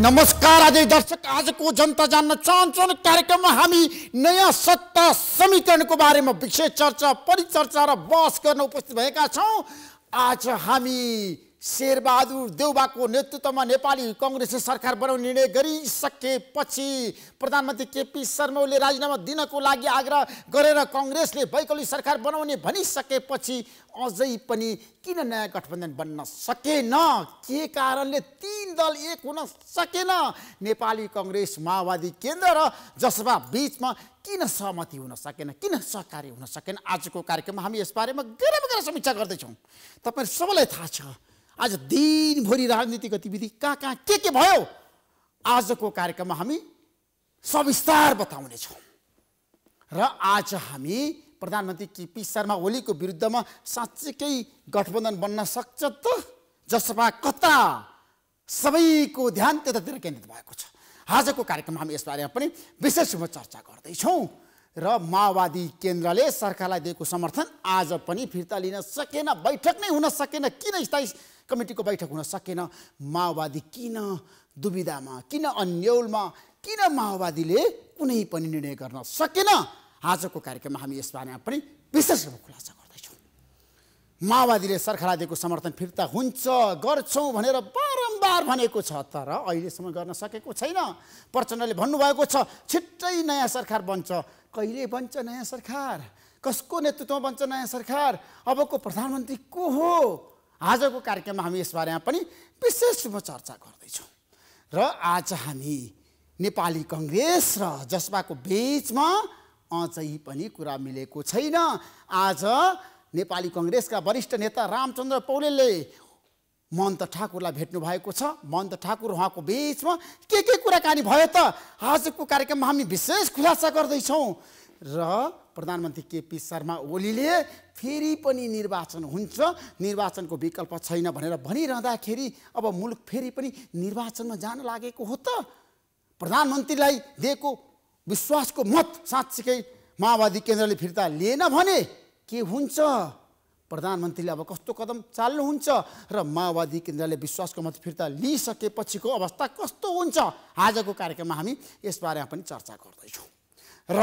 नमस्कार आदि दर्शक, आजको जनता जान्न चाहन्छन् कार्यक्रममा हामी नयाँ सत्ता समीकरणको बारेमा विशेष चर्चा, परिचर्चा र बहस गर्न उपस्थित भएका छौं। आज हामी शेरबहादुर देउवाको नेतृत्वमा नेपाली कांग्रेसले सरकार बनाउने निर्णय गरिसकेपछि प्रधानमन्त्री केपी शर्मा ओलीले राजीनामा दिनको लागि आग्रह गरेर कांग्रेसले वैकल्पिक सरकार बनाउने भनिसकेपछि अझै पनि किन नयाँ गठबन्धन बन्न सकेन? के कारणले तीन दल एक हुन सकेन? नेपाली कांग्रेस, माओवादी केन्द्र र जसपा बीचमा किन सहमति हुन सकेन, किन सहकारी हुन सकेन? आजको कार्यक्रममा हामी यस बारेमा गहिरो समीक्षा गर्दैछौँ। तपाईहरु सबैलाई थाहा छ आज दिनभरि राजनीतिक गतिविधि कहाँ के भयो। आजको कार्यक्रममा हामी सविस्तार बताउनेछौँ र आज हामी प्रधानमन्त्री केपी शर्मा ओलीको विरुद्धमा साँच्चै गठबन्धन बन्न सक्छ त? जसपा कता? सबैको ध्यान त्यतातिर केन्द्रित भएको छ। आजको कार्यक्रममा हामी यसबारेमा पनि विशेष रूपमा चर्चा गर्दैछौँ र माओवादी केन्द्रले सरकारलाई दिएको समर्थन आज पनि फिर्ता लिन सकेन, बैठक नै हुन सकेन। किन स्थायी कमिटीको बैठक हुन सकेन? माओवादी किन दुविधामा, किन अन्यलमा, किन माओवादीले कुनै पनि निर्णय गर्न सकेन? आजको कार्यक्रममा हामी यसबारेमा पनि विशेष रूपमा खुलासा गर्दैछौँ। माओवादीले सरकारलाई दिएको समर्थन फिर्ता हुन्छ, गर्छौँ भनेर बारम्बार भनेको छ, तर अहिलेसम्म गर्न सकेको छैन। प्रचण्डले भन्नुभएको छ छिट्टै नयाँ सरकार बन्छ। कहिले बन्छ नयाँ सरकार? कसको नेतृत्वमा बन्छ नयाँ सरकार? अबको प्रधानमन्त्री को हो? आजको कार्यक्रममा हामी यसबारेमा पनि विशेष रूपमा चर्चा गर्दैछौँ र आज हामी नेपाली कांग्रेस र जसपाको बीचमा अझै पनि कुरा मिलेको छैन। आज नेपाली कांग्रेसका वरिष्ठ नेता रामचन्द्र पौडेलले महन्त ठाकुरलाई भेट्नु भएको छ। महन्त ठाकुर उहाँको बीचमा के कुराकानी भयो त? आजको कार्यक्रममा हामी विशेष खुलासा गर्दैछौँ र प्रधानमन्त्री केपी शर्मा ओलीले फेरि पनि निर्वाचन हुन्छ, निर्वाचनको विकल्प छैन भनेर भनिरहँदाखेरि अब मुलुक फेरि पनि निर्वाचनमा जान लागेको हो त? प्रधानमन्त्रीलाई दिएको विश्वासको मत साँच्चै माओवादी केन्द्रले फिर्ता लिएन भने के हुन्छ? प्रधानमन्त्रीले अब कस्तो कदम चाल्नुहुन्छ र माओवादी केन्द्रले विश्वासको मत फिर्ता लिइसकेपछिको अवस्था कस्तो हुन्छ? आजको कार्यक्रममा हामी यसबारेमा पनि चर्चा गर्दैछौँ र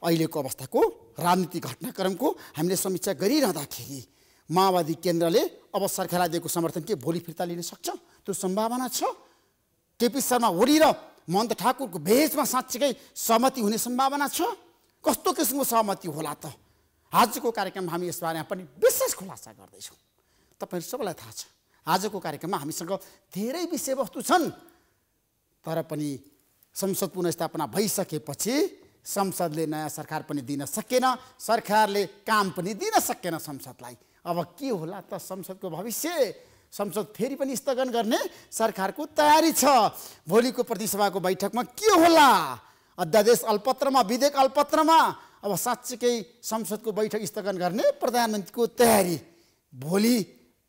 अहिलेको अवस्थाको राजनीतिक घटनाक्रमको हामीले समीक्षा गरिरहँदाखेरि माओवादी केन्द्रले अब सरकारलाई दिएको समर्थन के भोलि फिर्ता लिन सक्छ? त्यो सम्भावना छ? केपी शर्मा ओली र महन्त ठाकुरको बीचमा साँच्चै सहमति हुने सम्भावना छ? कस्तो किसिमको सहमति होला त? आजको कार्यक्रममा हामी यसबारेमा पनि विशेष खुलासा गर्दैछौँ। तपाईहरु सबैलाई थाहा छ आजको कार्यक्रममा हामीसँग धेरै विषयवस्तु छन्, तर पनि संसद पुनर्स्थापना भइसकेपछि संसदले नयाँ सरकार पनि दिन सकेन, सरकारले काम पनि दिन सकेन संसदलाई। अब के होला त संसदको भविष्य? संसद फेरि पनि स्थगन गर्ने सरकारको तयारी छ। भोलिको प्रतिसभाको बैठकमा के होला? अध्यादेश अल्पत्रमा, विधेयक अल्पत्रमा, अब साँच्चै संसदको बैठक स्थगन गर्ने प्रधानमन्त्रीको तयारी भोलि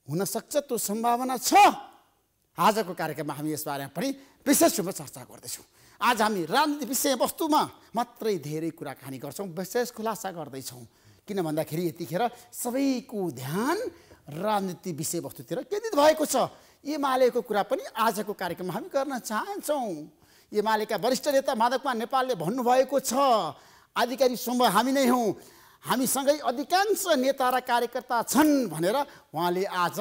हुन सक्छ, त्यो सम्भावना छ। आजको कार्यक्रममा हामी यसबारेमा पनि विशेष रूपमा चर्चा गर्दैछौँ। आज हामी राजनीतिक विषयवस्तुमा मात्रै धेरै कुराकानी गर्छौँ, विशेष खुलासा गर्दैछौँ। किन भन्दाखेरि यतिखेर सबैको ध्यान राजनीतिक विषयवस्तुतिर केन्द्रित भएको छ। एमालेको कुरा पनि आजको कार्यक्रममा हामी गर्न चाहन्छौँ। एमालेका वरिष्ठ नेता माधवकुमार नेपालले भन्नुभएको छ आधिकारिक समूह हामी नै हौँ, हामीसँगै अधिकांश नेता र कार्यकर्ता छन् भनेर उहाँले आज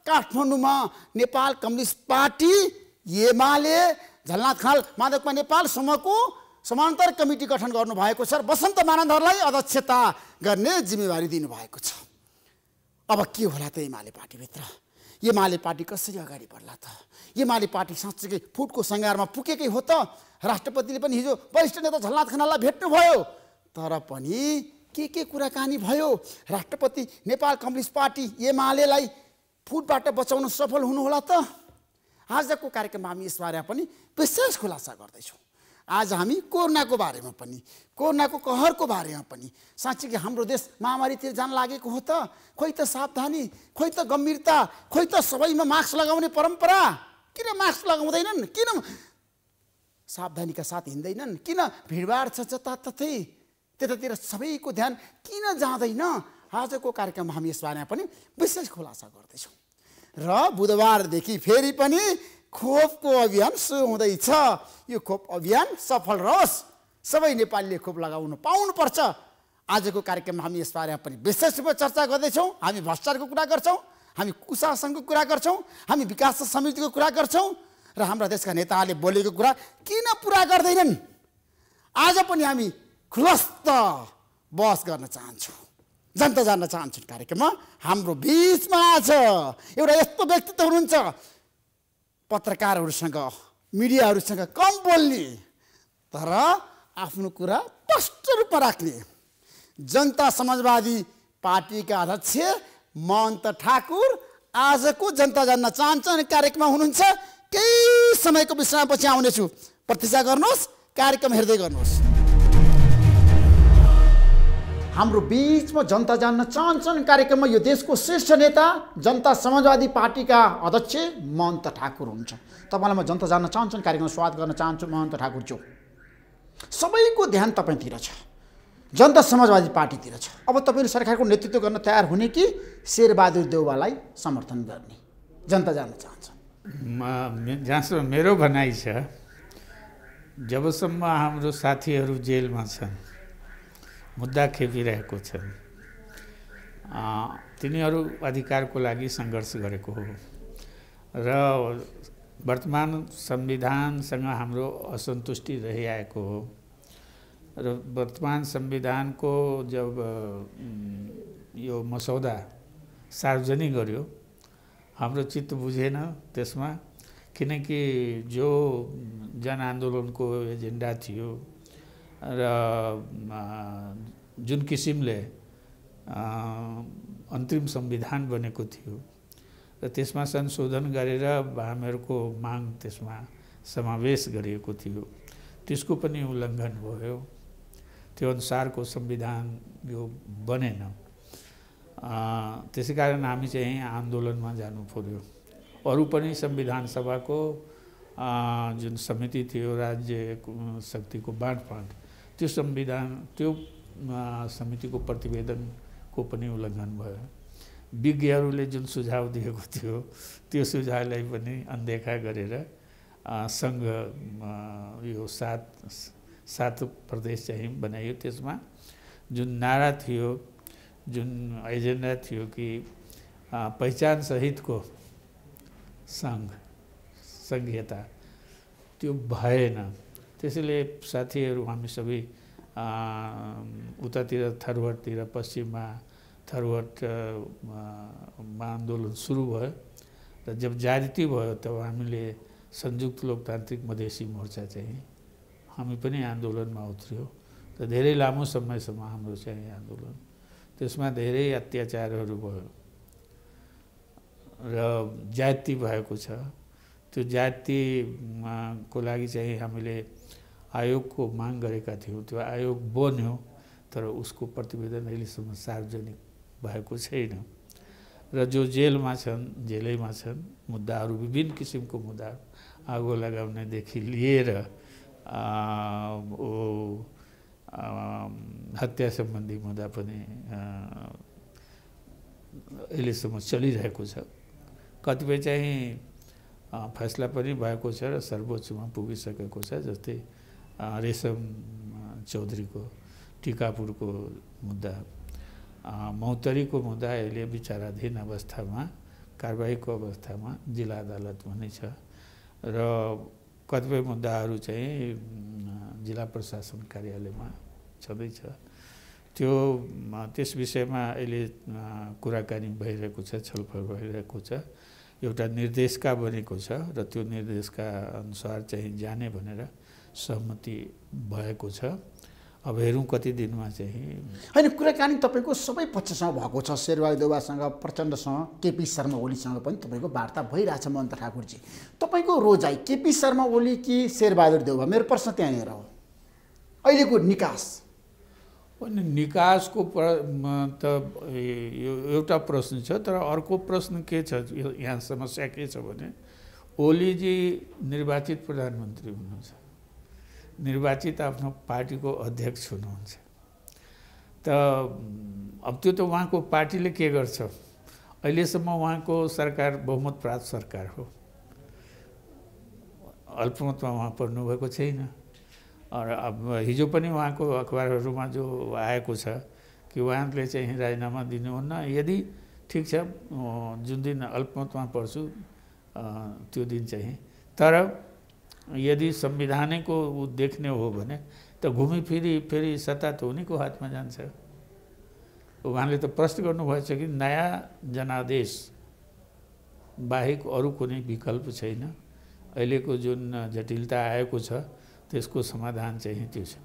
काठमाडौँमा नेपाल कम्युनिस्ट पार्टी, एमाले, झलनाथ खनाल, माधवकुमार नेपाल समूहको समानान्तर कमिटी गठन गर्नुभएको छ र वसन्त मानन्दरलाई अध्यक्षता गर्ने जिम्मेवारी दिनुभएको छ। अब के होला त एमाले पार्टीभित्र? एमाले पार्टी कसरी अगाडि बढ्ला त? एमाले पार्टी साँच्चै फुटको सङ्घारमा पुगेकै हो त? राष्ट्रपतिले पनि हिजो वरिष्ठ नेता झलनाथ खनाललाई भेट्नुभयो, तर पनि के कुराकानी भयो? राष्ट्रपति नेपाल कम्युनिस्ट पार्टी एमालेलाई फुटबाट बचाउन सफल हुनुहोला त? आजको कार्यक्रममा हामी यसबारेमा पनि विशेष खुलासा गर्दैछौँ। आज हामी कोरोनाको बारेमा पनि, कोरोनाको कहरको बारेमा पनि, साँच्चै हाम्रो देश महामारीतिर जान लागेको हो त? खोइ त सावधानी, खोइ त गम्भीरता, खोइ त सबैमा मास्क लगाउने परम्परा। किन मास्क लगाउँदैनन्? किन सावधानीका साथ हिँड्दैनन्? किन भिडभाड छ जताततै? त्यतातिर सबैको ध्यान किन जाँदैन? आजको कार्यक्रममा हामी यसबारेमा पनि विशेष खुलासा गर्दैछौँ र बुधबारदेखि फेरि पनि खोपको अभियान सुरु हुँदैछ। यो खोप अभियान सफल रहोस्, सबै नेपालीले खोप लगाउन पाउनुपर्छ। आजको कार्यक्रममा हामी यसबारेमा पनि विशेष रूपमा चर्चा गर्दैछौँ। हामी भ्रष्टाचारको कुरा गर्छौँ, हामी कुशासनको कुरा गर्छौँ, हामी विकास समितिको कुरा गर्छौँ र हाम्रा देशका नेताहरूले बोलेको कुरा किन पुरा गर्दैनन्, आज पनि हामी खुलस्त बहस गर्न चाहन्छौँ। जनता जान्न चाहन्छौँ कार्यक्रममा हाम्रो बिचमा आज एउटा यस्तो व्यक्तित्व हुनुहुन्छ, पत्रकारहरूसँग मिडियाहरूसँग कम बोल्ने तर आफ्नो कुरा स्पष्ट रूपमा राख्ने जनता समाजवादी पार्टीका अध्यक्ष महन्त ठाकुर आजको जनता जान्न चाहन्छन् कार्यक्रममा हुनुहुन्छ। केही समयको विश्रामपछि आउनेछु, प्रतीक्षा गर्नुहोस्, कार्यक्रम हेर्दै गर्नुहोस्। हाम्रो बिचमा जनता जान्न चाहन्छन् कार्यक्रममा यो देशको श्रेष्ठ नेता जनता समाजवादी पार्टीका अध्यक्ष महन्त ठाकुर हुनुहुन्छ। तपाईँलाई म जनता जान्न चाहन्छन् कार्यक्रममा स्वागत गर्न चाहन्छु। महन्त ठाकुरज्यू, सबैको ध्यान तपाईँतिर छ, जनता समाजवादी पार्टीतिर छ। अब तपाईँले सरकारको नेतृत्व गर्न तयार हुने कि शेरबहादुर देउवालाई समर्थन गर्ने, जनता जान्न चाहन्छ। जहाँसम्म मेरो भनाइ छ, जबसम्म हाम्रो साथीहरू जेलमा छन्, मुद्दा खेपिरहेको छन्, तिनीहरू अधिकारको लागि सङ्घर्ष गरेको हो र वर्तमान संविधानसँग हाम्रो असन्तुष्टि रहिआएको हो र वर्तमान संविधानको जब यो मसौदा सार्वजनिक गर्यो, हाम्रो चित्त बुझेन त्यसमा, किनकि जो जनआन्दोलनको एजेन्डा थियो र जुन किसिमले अन्तिम संविधान बनेको थियो र त्यसमा संशोधन गरेर हामीहरूको माग त्यसमा समावेश गरिएको थियो, त्यसको पनि उल्लङ्घन भयो। त्यो अनुसारको संविधान यो बनेन। त्यसै कारण हामी चाहिँ आन्दोलनमा जानु पर्यो। अरू पनि संविधान सभाको जुन समिति थियो राज्य शक्तिको बाँडफाँड, त्यो समितिको प्रतिवेदनको पनि उल्लङ्घन भयो। विज्ञहरूले जुन सुझाव दिएको थियो त्यो सुझावलाई पनि अनदेखा गरेर सङ्घ यो सात प्रदेश चाहिँ बनाइयो। त्यसमा जुन नारा थियो, जुन एजेन्डा थियो कि पहिचान सहितको सङ्घीयता, त्यो भएन। त्यसैले साथीहरू हामी सबै उतातिर थरवटतिर, पश्चिममा थरवटमा आन्दोलन सुरु भयो र जब जागृति भयो तब हामीले संयुक्त लोकतान्त्रिक मधेसी मोर्चा चाहिँ हामी पनि आन्दोलनमा उत्रियो र धेरै लामो समयसम्म हाम्रो चाहिँ आन्दोलन, त्यसमा धेरै अत्याचारहरू भयो र जाति भएको छ। त्यो जातिको लागि चाहिँ हामीले आयोगको माग गरेका थियौँ, त्यो आयोग बन्यो तर उसको प्रतिवेदन अहिलेसम्म सार्वजनिक भएको छैन र जो जेलमा छन्, जेलैमा छन्, मुद्दाहरू विभिन्न किसिमको मुद्दा, आगो लगाउनेदेखि लिएर हत्या सम्बन्धी मुद्दा पनि अहिलेसम्म चलिरहेको छ। कतिपय चाहिँ फैसला पनि भएको छ र सर्वोच्चमा पुगिसकेको छ, जस्तै रेशम चौधरीको टिकापुरको मुद्दा, मौतरीको मुद्दा अहिले विचाराधीन अवस्थामा, कारबाहीको अवस्थामा जिल्ला अदालतमा नै छ र कतिपय मुद्दाहरू चाहिँ जिल्ला प्रशासन कार्यालयमा छँदैछ। त्यस विषयमा अहिले कुराकानी भइरहेको छ, छलफल भइरहेको छ। एउटा निर्देशिका बनेको छ र त्यो निर्देशिका अनुसार चाहिँ जाने भनेर सहमति भएको छ। अब हेरौँ कति दिनमा चाहिँ। होइन, कुराकानी तपाईँको सबै पक्षसँग भएको छ, शेरबहादुर देउवासँग, प्रचण्डसँग, केपी शर्मा ओलीसँग पनि तपाईँको वार्ता भइरहेछ। महन्त ठाकुरजी, तपाईँको रोजाइ केपी शर्मा ओली कि शेरबहादुर देउवा? मेरो प्रश्न त्यहाँनिर हो। अहिलेको निकास निकासको त एउटा प्रश्न छ, तर अर्को प्रश्न के छ, यहाँ समस्या के छ भने ओलीजी निर्वाचित प्रधानमन्त्री हुनुहुन्छ, निर्वाचित आफ्नो पार्टीको अध्यक्ष हुनुहुन्छ। त अब त्यो त उहाँको पार्टीले के गर्छ, अहिलेसम्म उहाँको सरकार बहुमत प्राप्त सरकार हो, अल्पमतमा उहाँ पर्नुभएको छैन। अब हिजो पनि उहाँको अखबारहरूमा जो आएको छ कि उहाँले चाहिँ राजीनामा दिनुहुन्न, यदि ठिक छ जुन दिन अल्पमतमा पर्छु त्यो दिन चाहिँ, तर यदि संविधानैको देख्ने हो भने त घुमिफिरी फेरि सत्ता त उनीको हातमा जान्छ। उहाँले त प्रश्न गर्नुभएछ कि नयाँ जनादेश बाहेक अरू कुनै विकल्प छैन, अहिलेको जुन जटिलता आएको छ त्यसको समाधान चाहिँ त्यो छ।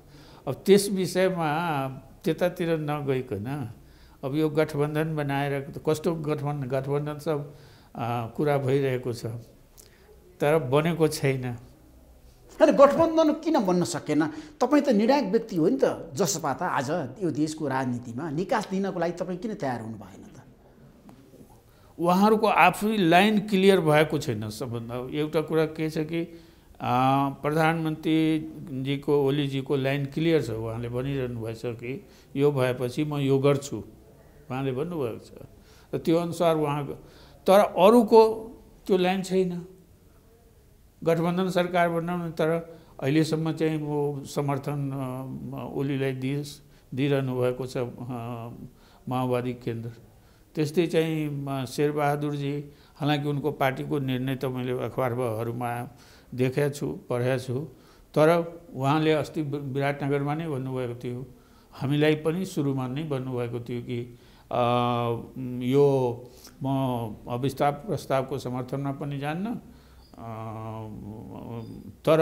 अब त्यस विषयमा त्यतातिर नगइकन अब यो गठबन्धन बनाएर कस्तो गठबन्धन सब कुरा भइरहेको छ तर बनेको छैन। अनि गठबन्धन किन बन्न सकेन? तपाईँ त निर्णायक व्यक्ति हो नि त, जसपा त आज यो देशको राजनीतिमा निकास दिनको लागि तपाईँ किन तयार हुनु भएन त? उहाँहरूको आफै लाइन क्लियर भएको छैन। सबभन्दा एउटा कुरा के छ कि प्रधानमन्त्रीजीको ओलीजीको लाइन क्लियर छ, उहाँले भनिरहनु भएछ कि यो भएपछि म यो गर्छु, उहाँले भन्नुभएको छ र त्यो अनुसार उहाँको, तर अरूको त्यो लाइन छैन। गठबन्धन सरकार बनाउने तर अहिलेसम्म चाहिँ वो समर्थन ओलीलाई दिइरहनु भएको छ माओवादी केन्द्र। त्यस्तै चाहिँ शेरबहादुरजी, हालांकि उनको पार्टीको निर्णय त मैले अखबारहरूमा देखेको छु, पढेको छु, तर उहाँले अस्ति विराटनगरमा नै भन्नुभएको थियो, हामीलाई पनि सुरुमा नै भन्नुभएको थियो कि यो म अविस्तार प्रस्तावको समर्थनमा पनि जान्न, तर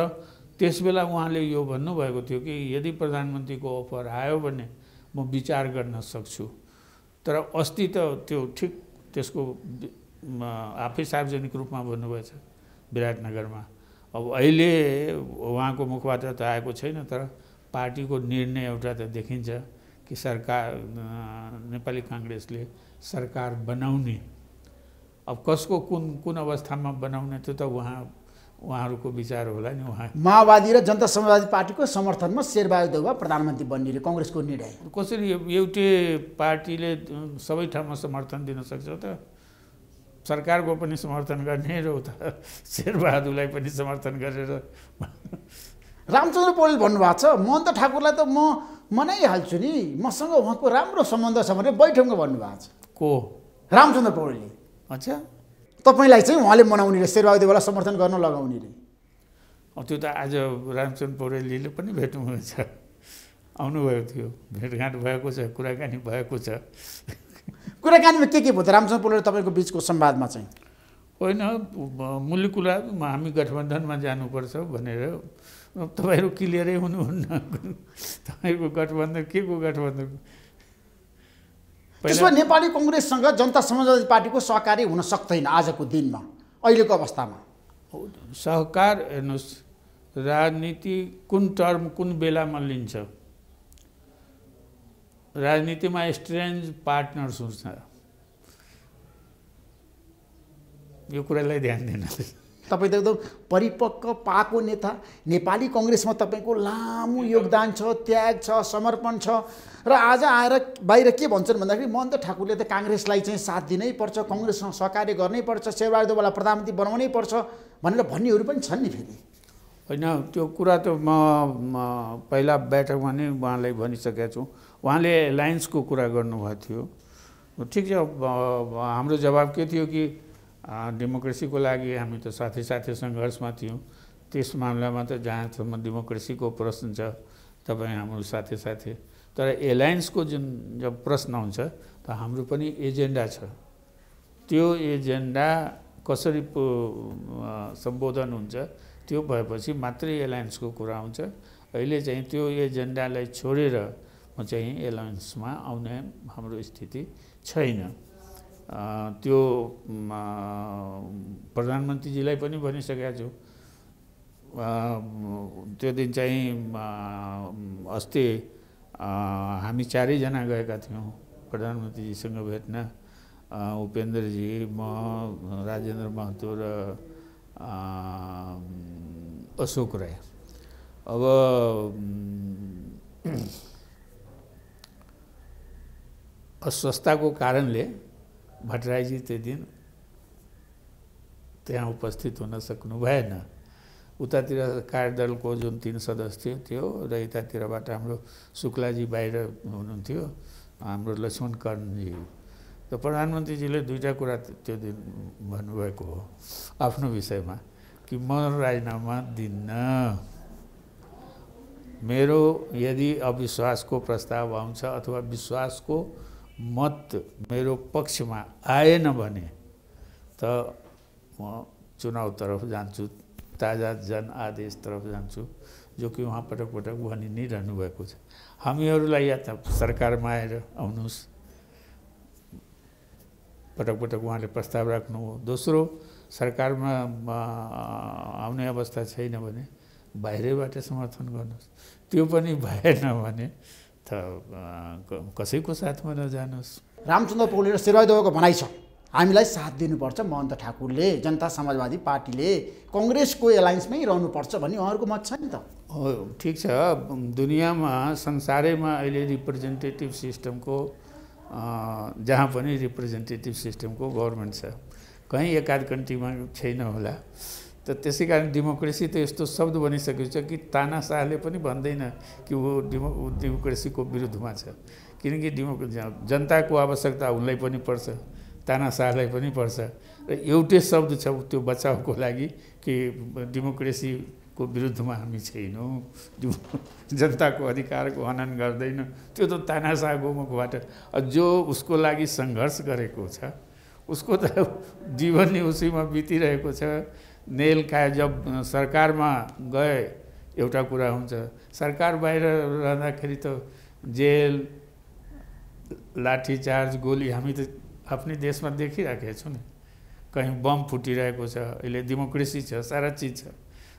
त्यसबेला उहाँले यो भन्नुभएको थियो कि यदि प्रधानमन्त्रीको अफर आयो भने म विचार गर्न सक्छु। तर अस्ति त त्यो ठिक त्यसको आफै सार्वजनिक रूपमा भन्नुभएछ विराटनगरमा। अब अहिले उहाँको मुखबाट त आएको छैन, तर पार्टीको निर्णय एउटा त देखिन्छ कि सरकार नेपाली कांग्रेसले सरकार बनाउने, अब कसको कुन अवस्थामा बनाउने त्यो त उहाँहरूको विचार होला नि। उहाँ माओवादी र जनता समाजवादी पार्टीको समर्थनमा शेरबहादुर देउवा प्रधानमन्त्री बन्ने कांग्रेसको निर्णय कसरी एउटै पार्टीले सबै ठाउँमा समर्थन दिन सक्छ त? सरकारको पनि समर्थन गर्ने र उता शेरबहादुरलाई पनि समर्थन गरेर रामचन्द्र पौडेल भन्नुभएको छ महन्त ठाकुरलाई त म मनाइहाल्छु नि, मसँग उहाँको राम्रो सम्बन्ध छ भने बैठकमा भन्नुभएको छ। को? रामचन्द्र पौडेलले। अच्छा, तपाईलाई चाहिँ उहाँले मनाउने रे, शेरबहादुर देउवालाई समर्थन गर्न लगाउने रे? त्यो त आज रामचन्द्र पौडेलजीले पनि भेट्नुहुन्छ, आउनुभएको थियो, भेटघाट भएको छ, कुराकानी भएको छ। कुराकानीमा के भयो त रामचन्द्र पौडेल तपाईँको बिचको संवादमा चाहिँ? होइन, मूल्य कुरा हामी गठबन्धनमा जानुपर्छ भनेर। तपाईँहरू क्लियरै हुनुहुन्न, तपाईँको गठबन्धन के को गठबन्धन? त्यसमा नेपाली कांग्रेससँग जनता समाजवादी पार्टीको सहकारी हुन सक्दैन आजको दिनमा, अहिलेको अवस्थामा। सहकार हेर्नुहोस्, राजनीति कुन टर्म कुन बेलामा लिन्छ? राजनीतिमा स्ट्रेन्ज पार्टनर्स हुन्छ, यो कुरालाई ध्यान दिन। तपाईँ त एकदम परिपक्व पाको नेता, नेपाली कांग्रेसमा तपाईँको लामो योगदान छ, त्याग छ, समर्पण छ, र आज आएर बाहिर के भन्छन् भन्दाखेरि महन्त ठाकुरले त कांग्रेसलाई चाहिँ साथ दिनै पर्छ, कांग्रेससँग सहकार्य गर्नै पर्छ, शेरबहादुर देउवालाई प्रधानमन्त्री बनाउनै पर्छ भनेर भन्नेहरू पनि छन् नि। फेरि होइन, त्यो कुरा त म पहिला बैठकमा नै उहाँलाई भनिसकेको छु। उहाँले एलायन्सको कुरा गर्नुभएको थियो, ठिक छ। हाम्रो जवाब के थियो कि डेमोक्रेसीको लागि हामी त साथै साथै सङ्घर्षमा थियौँ, त्यस मामलामा त जहाँसम्म डेमोक्रेसीको प्रश्न छ तपाईँ हाम्रो साथै साथै, तर एलायन्सको जुन जब प्रश्न हुन्छ त हाम्रो पनि एजेन्डा छ, त्यो एजेन्डा कसरी सम्बोधन हुन्छ त्यो भएपछि मात्रै एलायन्सको कुरा आउँछ। अहिले चाहिँ त्यो एजेन्डालाई छोडेर म चाहिँ एलायन्समा आउने हाम्रो स्थिति छैन। त्यो प्रधानमन्त्रीजीलाई पनि भनिसकेको छु। त्यो दिन चाहिँ अस्ति हामी चारैजना गएका थियौँ प्रधानमन्त्रीजीसँग भेट्न, उपेन्द्रजी, म, राजेन्द्र महतो र अशोक राय। अब अस्वस्थताको कारणले भट्टराईजी त्यो दिन त्यहाँ उपस्थित हुन सक्नु भएन। उतातिर कार्यदलको जुन 3 सदस्य थियो र यतातिरबाट हाम्रो शुक्लाजी बाहिर हुनुहुन्थ्यो, हाम्रो लक्ष्मण कर्णजी। त प्रधानमन्त्रीजीले दुईटा कुरा त्यो दिन भन्नुभएको हो आफ्नो विषयमा कि म राजीनामा दिन्न, मेरो यदि अविश्वासको प्रस्ताव आउँछ अथवा विश्वासको मत मेरो पक्षमा आएन भने त म चुनावतर्फ जान्छु, ताजा जनआदेशतर्फ जान्छु, जो कि उहाँ पटक पटक भनि नै रहनु भएको छ। हामीहरूलाई या त सरकारमा आएर आउनुहोस्, पटक पटक उहाँले प्रस्ताव राख्नु हो। दोस्रो, सरकारमा आउने अवस्था छैन भने बाहिरैबाट समर्थन गर्नुहोस्, त्यो पनि भएन भने त कसैको साथमा नजानुहोस्। रामचन्द्र पौडेल र शेरबहादुरको भनाइ छ हामीलाई साथ दिनुपर्छ, महन्त ठाकुरले, जनता समाजवादी पार्टीले कङ्ग्रेसको एलायन्समै रहनुपर्छ भन्ने उहाँहरूको मत छ नि त। हो, ठिक छ। दुनियाँमा संसारैमा अहिले रिप्रेजेन्टेटिभ सिस्टमको जहाँ पनि रिप्रेजेन्टेटिभ सिस्टमको गभर्मेन्ट छ, कहीँ एकाध कन्ट्रीमा छैन होला। त त्यसै कारण डेमोक्रेसी त यस्तो शब्द बनिसकेको छ कि तानाशाहले पनि भन्दैन कि वो डेमोक्रेसीको विरुद्धमा छ, किनकि जनताको आवश्यकता उनलाई पनि पर्छ, तानाशाहलाई पनि पर्छ। र एउटै शब्द छ त्यो बचाउको लागि कि डेमोक्रेसीको विरुद्धमा हामी छैनौँ, जनताको अधिकारको हनन गर्दैन। त्यो त तानाशाहको मुखबाट जो उसको लागि सङ्घर्ष गरेको छ उसको त जीवन नै उसैमा बितिरहेको छ। नेल खाए जब सरकारमा गए एउटा कुरा हुन्छ, सरकार बाहिर रहँदाखेरि त जेल, लाठीचार्ज, गोली हामी त आफ्नै देशमा देखिराखेका छौँ नि। कहीँ बम फुटिरहेको छ, अहिले डेमोक्रेसी छ, सारा चिज छ,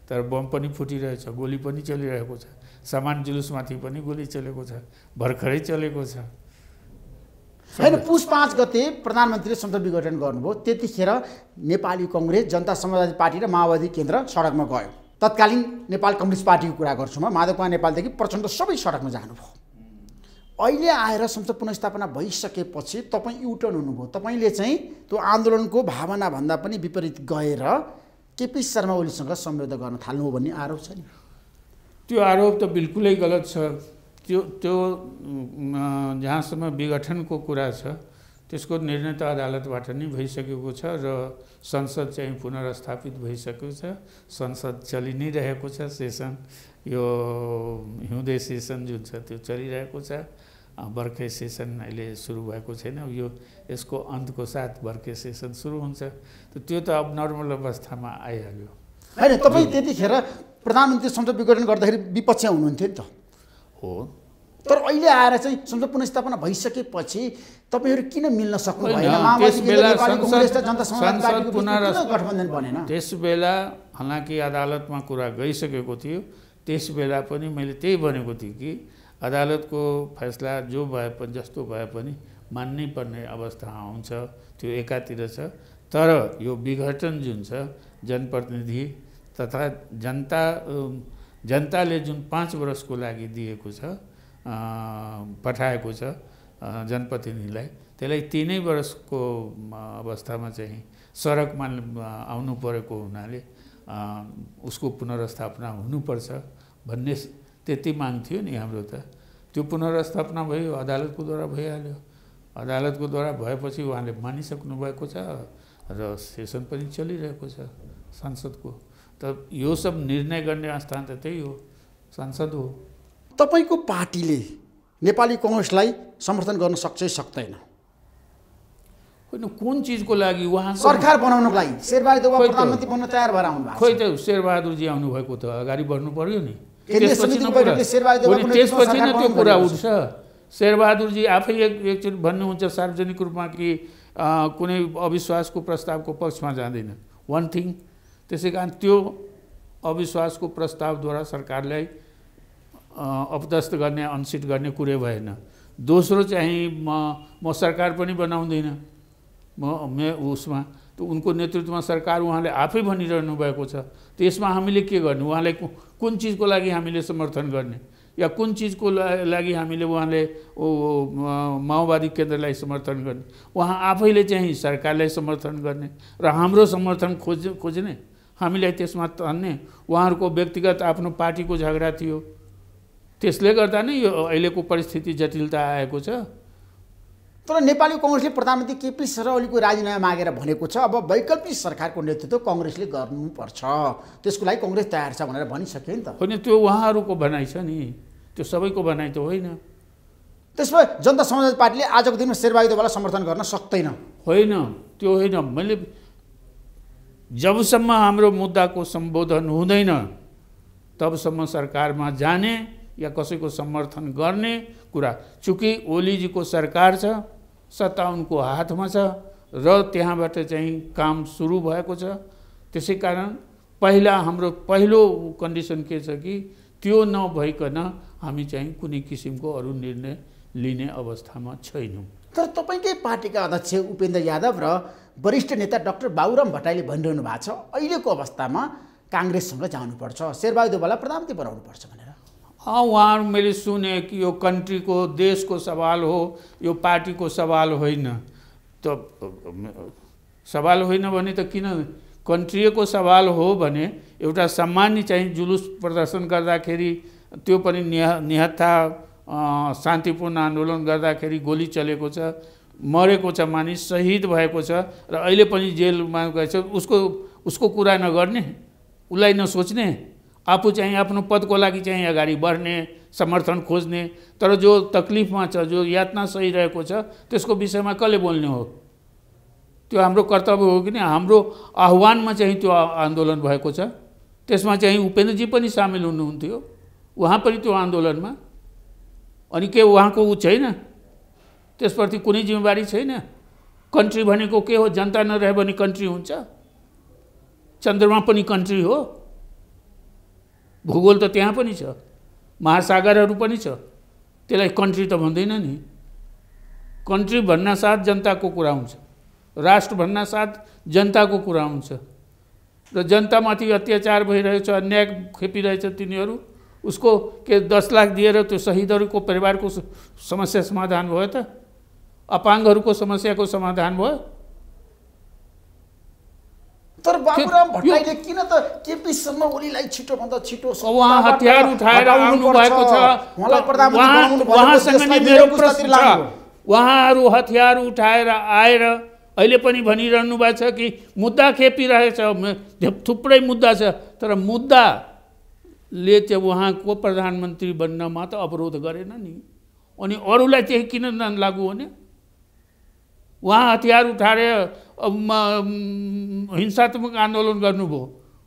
तर बम पनि फुटिरहेछ, गोली पनि चलिरहेको छ, सामान जुलुसमाथि पनि गोली चलेको छ, भर्खरै चलेको छ। होइन, पुस 5 गते प्रधानमन्त्रीले संसद विघटन गर्नुभयो, त्यतिखेर नेपाली कङ्ग्रेस, जनता समाजवादी पार्टी र माओवादी केन्द्र सडकमा गयो। तत्कालीन नेपाल कम्युनिस्ट पार्टीको कुरा गर्छु म, माधव कुमार नेपालदेखि प्रचण्ड सबै सडकमा जानुभयो। अहिले आएर संसद पुनर्स्थापना भइसकेपछि तपाईँ युटर्न हुनुभयो, तपाईँले चाहिँ त्यो आन्दोलनको भावनाभन्दा पनि विपरीत गएर केपी शर्मा ओलीसँग सम्झौता गर्न थाल्नुभयो भन्ने आरोप छ नि। त्यो आरोप त बिल्कुलै गलत छ। त्यो जहाँसम्म विघटनको कुरा छ त्यसको निर्णय त अदालतबाट नै भइसकेको छ र संसद चाहिँ पुनर्स्थापित भइसकेको छ, संसद चलि नै रहेको छ, सेसन यो हिउँदे सेसन जुन छ त्यो चलिरहेको छ। बर्खे सेसन अहिले सुरु भएको छैन, यो यसको अन्तको साथ बर्खे सेसन सुरु हुन्छ। त्यो त अब नर्मल अवस्थामा आइहाल्यो। होइन, तपाईँ त्यतिखेर प्रधानमन्त्री संसद विघटन गर्दाखेरि विपक्षमा हुनुहुन्थ्यो नि त। हो, तर अहिले आएर चाहिँ संसद पुनर्स्थापना भइसकेपछि तपाईँहरू किन मिल्न सक्नु भएन? माओवादी कङ्ग्रेस र जनता समाजवादी पार्टीको बिचमा गठबन्धन बनेन? त्यस बेला हालाकि अदालतमा कुरा गइसकेको थियो, त्यस बेला पनि मैले त्यही भनेको थिएँ कि अदालतको फैसला जो भए पनि जस्तो भए पनि मान्नै पर्ने अवस्था आउँछ, त्यो एकातिर छ। तर यो विघटन जुन छ जनप्रतिनिधि तथा जनताले जुन 5 वर्षको लागि दिएको छ, पठाएको छ जनप्रतिनिधिलाई, त्यसलाई 3 वर्षको अवस्थामा चाहिँ सडकमा आउनु परेको हुनाले उसको पुनर्स्थापना हुनुपर्छ भन्ने त्यति माग थियो नि हाम्रो त। त्यो पुनर्स्थापना भयो, अदालतको द्वारा भइहाल्यो। अदालतको द्वारा भएपछि उहाँले मानिसक्नु भएको छ र सेसन पनि चलिरहेको छ संसदको। त यो सब निर्णय गर्ने स्थान त त्यही हो, संसद हो। तपाईँको पार्टीले नेपाली कङ्ग्रेसलाई समर्थन गर्न सक्छ सक्दैन? होइन, कुन चिजको लागि? उहाँ सरकार बनाउनको लागि शेरबहादुर प्रधानमन्त्री बन्न तयार भएर आउनु भएको? खोइ त शेरबहादुरजी आउनुभएको त अगाडि बढ्नु पर्यो नि। त्यसपछि नै त्यो कुरा उठ्छ। शेरबहादुरजी आफै एकचोटि भन्नुहुन्छ सार्वजनिक रूपमा कि कुनै अविश्वासको प्रस्तावको पक्षमा जाँदैन, वान थिङ। त्यसै कारण त्यो अविश्वासको प्रस्तावद्वारा सरकारलाई अपदस्थ गर्ने, अनसिट गर्ने कुरै भएन। दोस्रो चाहिँ म सरकार पनि बनाउँदिनँ, म उसमा त उनको नेतृत्वमा सरकार उहाँले आफै भनिरहनु भएको छ। त्यसमा हामीले के गर्ने? उहाँलाई कुन चिजको लागि हामीले समर्थन गर्ने? या कुन चिजको लागि हामीले उहाँले माओवादी केन्द्रलाई समर्थन गर्ने, उहाँ आफैले चाहिँ सरकारलाई समर्थन गर्ने र हाम्रो समर्थन खोज्ने, हामीलाई त्यसमा तान्ने। उहाँहरूको व्यक्तिगत आफ्नो पार्टीको झगडा थियो, त्यसले गर्दा नै यो अहिलेको परिस्थिति जटिलता आएको छ। तर नेपाली कांग्रेसले प्रधानमन्त्री केपी शर्मा ओलीको राजीनामा मागेर भनेको छ अब वैकल्पिक सरकारको नेतृत्व कांग्रेसले गर्नुपर्छ, त्यसको लागि कांग्रेस तयार छ भनेर भनिसक्यो नि त। होइन, त्यो उहाँहरूको भनाइ छ नि, त्यो सबैको भनाइ त होइन। त्यसमा जनता समाजवादी पार्टीले आजको दिनमा शेरबहादुर देउवालाई समर्थन गर्न सक्दैन? होइन, त्यो होइन। मैले जबसम्म हाम्रो मुद्दाको सम्बोधन हुँदैन तबसम्म सरकारमा जाने या कसैको समर्थन गर्ने कुरा, चूँकि ओलीजीको सरकार छ, सत्ता उनको हातमा छ र त्यहाँबाट चाहिँ काम सुरु भएको छ। त्यसै कारण हाम्रो पहिलो कन्डिसन के छ कि त्यो नभइकन हामी चाहिँ कुनै किसिमको अरू निर्णय लिने अवस्थामा छैनौँ। तर तपाईँकै पार्टीका अध्यक्ष उपेन्द्र यादव र वरिष्ठ नेता डाक्टर बाबुराम भट्टराईले भनिरहनु भएको छ अहिलेको अवस्थामा काङ्ग्रेससँग जानुपर्छ, शेरबहादुर देउवालाई प्रधानमन्त्री बनाउनुपर्छ भनेर। उहाँहरू मैले सुने कि यो कन्ट्रीको, देशको सवाल हो, यो पार्टीको सवाल होइन। त सवाल होइन भने त किन, कन्ट्रीको सवाल हो भने एउटा सामान्य चाहिँ जुलुस प्रदर्शन गर्दाखेरि त्यो पनि निहत्था शान्तिपूर्ण आन्दोलन गर्दाखेरि गोली चलेको छ, मरेको छ, मानिस शहीद भएको छ र अहिले पनि जेलमा गएछ, उसको कुरा नगर्ने, उसलाई नसोच्ने, आफू चाहिँ आफ्नो पदको लागि चाहिँ अगाडि बढ्ने, समर्थन खोज्ने, तर जो तकलिफमा छ, जो यातना सहिरहेको छ त्यसको विषयमा कसले बोल्ने हो? त्यो हाम्रो कर्तव्य हो कि नहीं? हाम्रो आह्वानमा चाहिँ त्यो आन्दोलन भएको छ, त्यसमा चाहिँ उपेन्द्रजी पनि सामेल हुनुहुन्थ्यो, उहाँ पनि त्यो आन्दोलनमा। अनि के उहाँको छैन, त्यसप्रति कुनै जिम्मेवारी छैन? कन्ट्री भनेको के हो? जनता नरहे भने कन्ट्री हुन्छ? चन्द्रमा पनि कन्ट्री हो, भूगोल त त्यहाँ पनि छ, महासागरहरू पनि छ, त्यसलाई कन्ट्री त भन्दैन नि। कन्ट्री भन्नासाथ जनताको कुरा हुन्छ, राष्ट्र भन्नासाथ जनताको कुरा हुन्छ र जनतामाथि अत्याचार भइरहेछ, अन्याय खेपिरहेछ तिनीहरू, उसको के 10 लाख दिएर त्यो शहीदहरूको परिवारको समस्या समाधान भयो त? अपाङ्गहरूको समस्याको समाधान भयो? तर बाबुराम भट्टराईले किन त केपी शर्मा ओलीलाई छिटोभन्दा छिटो उहाँ हतियार उठाएर आउनु भएको छ, उहाँसँग नै मेरो प्रश्न छ। उहाँहरू हतियार उठाएर आएर अहिले पनि भनिरहनु भएको छ कि मुद्दा खेपिरहेछ, थुप्रै मुद्दा छ, तर मुद्दाले चाहिँ उहाँको प्रधानमन्त्री बन्नमा त अवरोध गरेन नि। अनि अरूलाई चाहिँ किन लागू हुने? उहाँ हतियार उठाएर हिंसात्मक आन्दोलन गर्नुभयो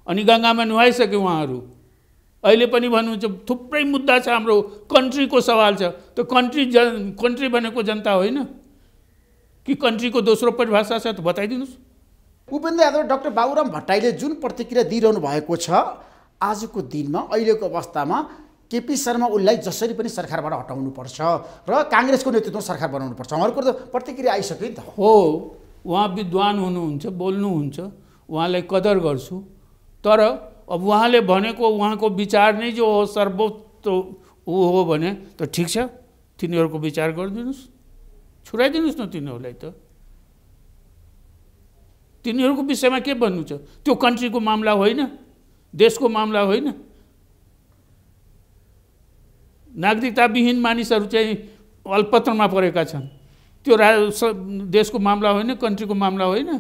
अनि गङ्गामा नुहाइसके उहाँहरू। अहिले पनि भन्नुहुन्छ थुप्रै मुद्दा छ, हाम्रो कन्ट्रीको सवाल छ। त्यो कन्ट्री भनेको जनता होइन कि कन्ट्रीको दोस्रो परिभाषा छ? त बताइदिनुहोस्। उपेन्द्र यादव डाक्टर बाबुराम भट्टराईले जुन प्रतिक्रिया दिइरहनु भएको छ आजको दिनमा, अहिलेको अवस्थामा केपी शर्मा ओलीलाई जसरी पनि सरकारबाट हटाउनुपर्छ र काङ्ग्रेसको नेतृत्वमा सरकार बनाउनुपर्छ, उहाँहरूको त प्रतिक्रिया आइसक्यो नि त। हो, उहाँ विद्वान हुनुहुन्छ, बोल्नुहुन्छ, उहाँलाई कदर गर्छु, तर अब उहाँले भनेको उहाँको विचार नै जो हो सर्वोच्च ऊ हो भने त ठिक छ, तिनीहरूको विचार गरिदिनुहोस्, छुराइदिनुहोस् न तिनीहरूलाई। त तिनीहरूको विषयमा के भन्नु छ? त्यो कन्ट्रीको मामला होइन, देशको मामला होइन। नागरिकताविहीन मानिसहरू चाहिँ अल्पत्रमा परेका छन्, त्यो देशको मामला होइन, कन्ट्रीको मामला होइन।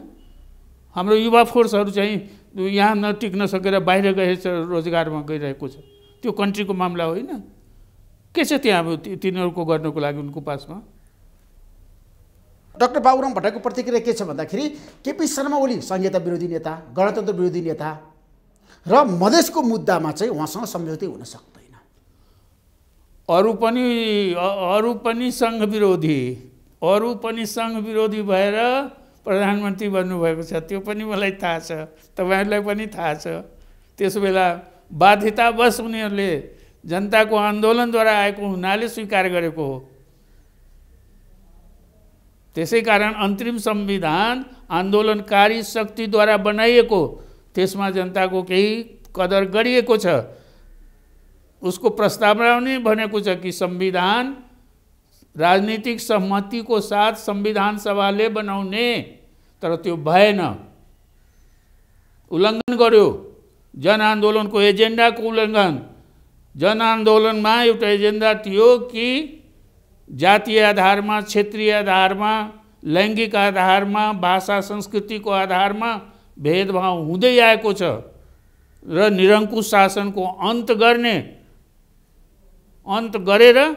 हाम्रो युवा फोर्सहरू चाहिँ यहाँ नटिक्न सकेर बाहिर गएछ, रोजगारमा गइरहेको छ, त्यो कन्ट्रीको मामला होइन। के छ त्यहाँ अब तिनीहरूको गर्नको लागि उनको पासमा? डाक्टर बाबुराम भट्टराईको प्रतिक्रिया के छ भन्दाखेरि केपी शर्मा ओली संहिता विरोधी नेता, गणतन्त्र विरोधी नेता र मधेसको मुद्दामा चाहिँ उहाँसँग सम्झौता हुन सक्दैन। अरू पनि सङ्घ विरोधी भएर प्रधानमन्त्री बन्नुभएको छ, त्यो पनि मलाई थाहा छ, तपाईँहरूलाई पनि थाहा छ। त्यस बेला बाध्यतावश उनीहरूले जनताको आन्दोलनद्वारा आएको हुनाले स्वीकार गरेको हो। त्यसै कारण अन्तरिम संविधान आन्दोलनकारी शक्तिद्वारा बनाइएको, त्यसमा जनताको केही कदर गरिएको छ। उसको प्रस्तावना नै भनेको छ कि संविधान राजनीतिक सहमतिको साथ संविधान सभाले बनाउने, तर त्यो भएन, उल्लङ्घन गर्यो। जनआन्दोलनको एजेन्डाको उल्लङ्घन। जनआन्दोलनमा एउटा एजेन्डा थियो कि जातीय आधारमा, क्षेत्रीय आधारमा, लैङ्गिक आधारमा, भाषा संस्कृतिको आधारमा भेदभाव हुँदै आएको छ र निरङ्कुश शासनको अन्त गरेर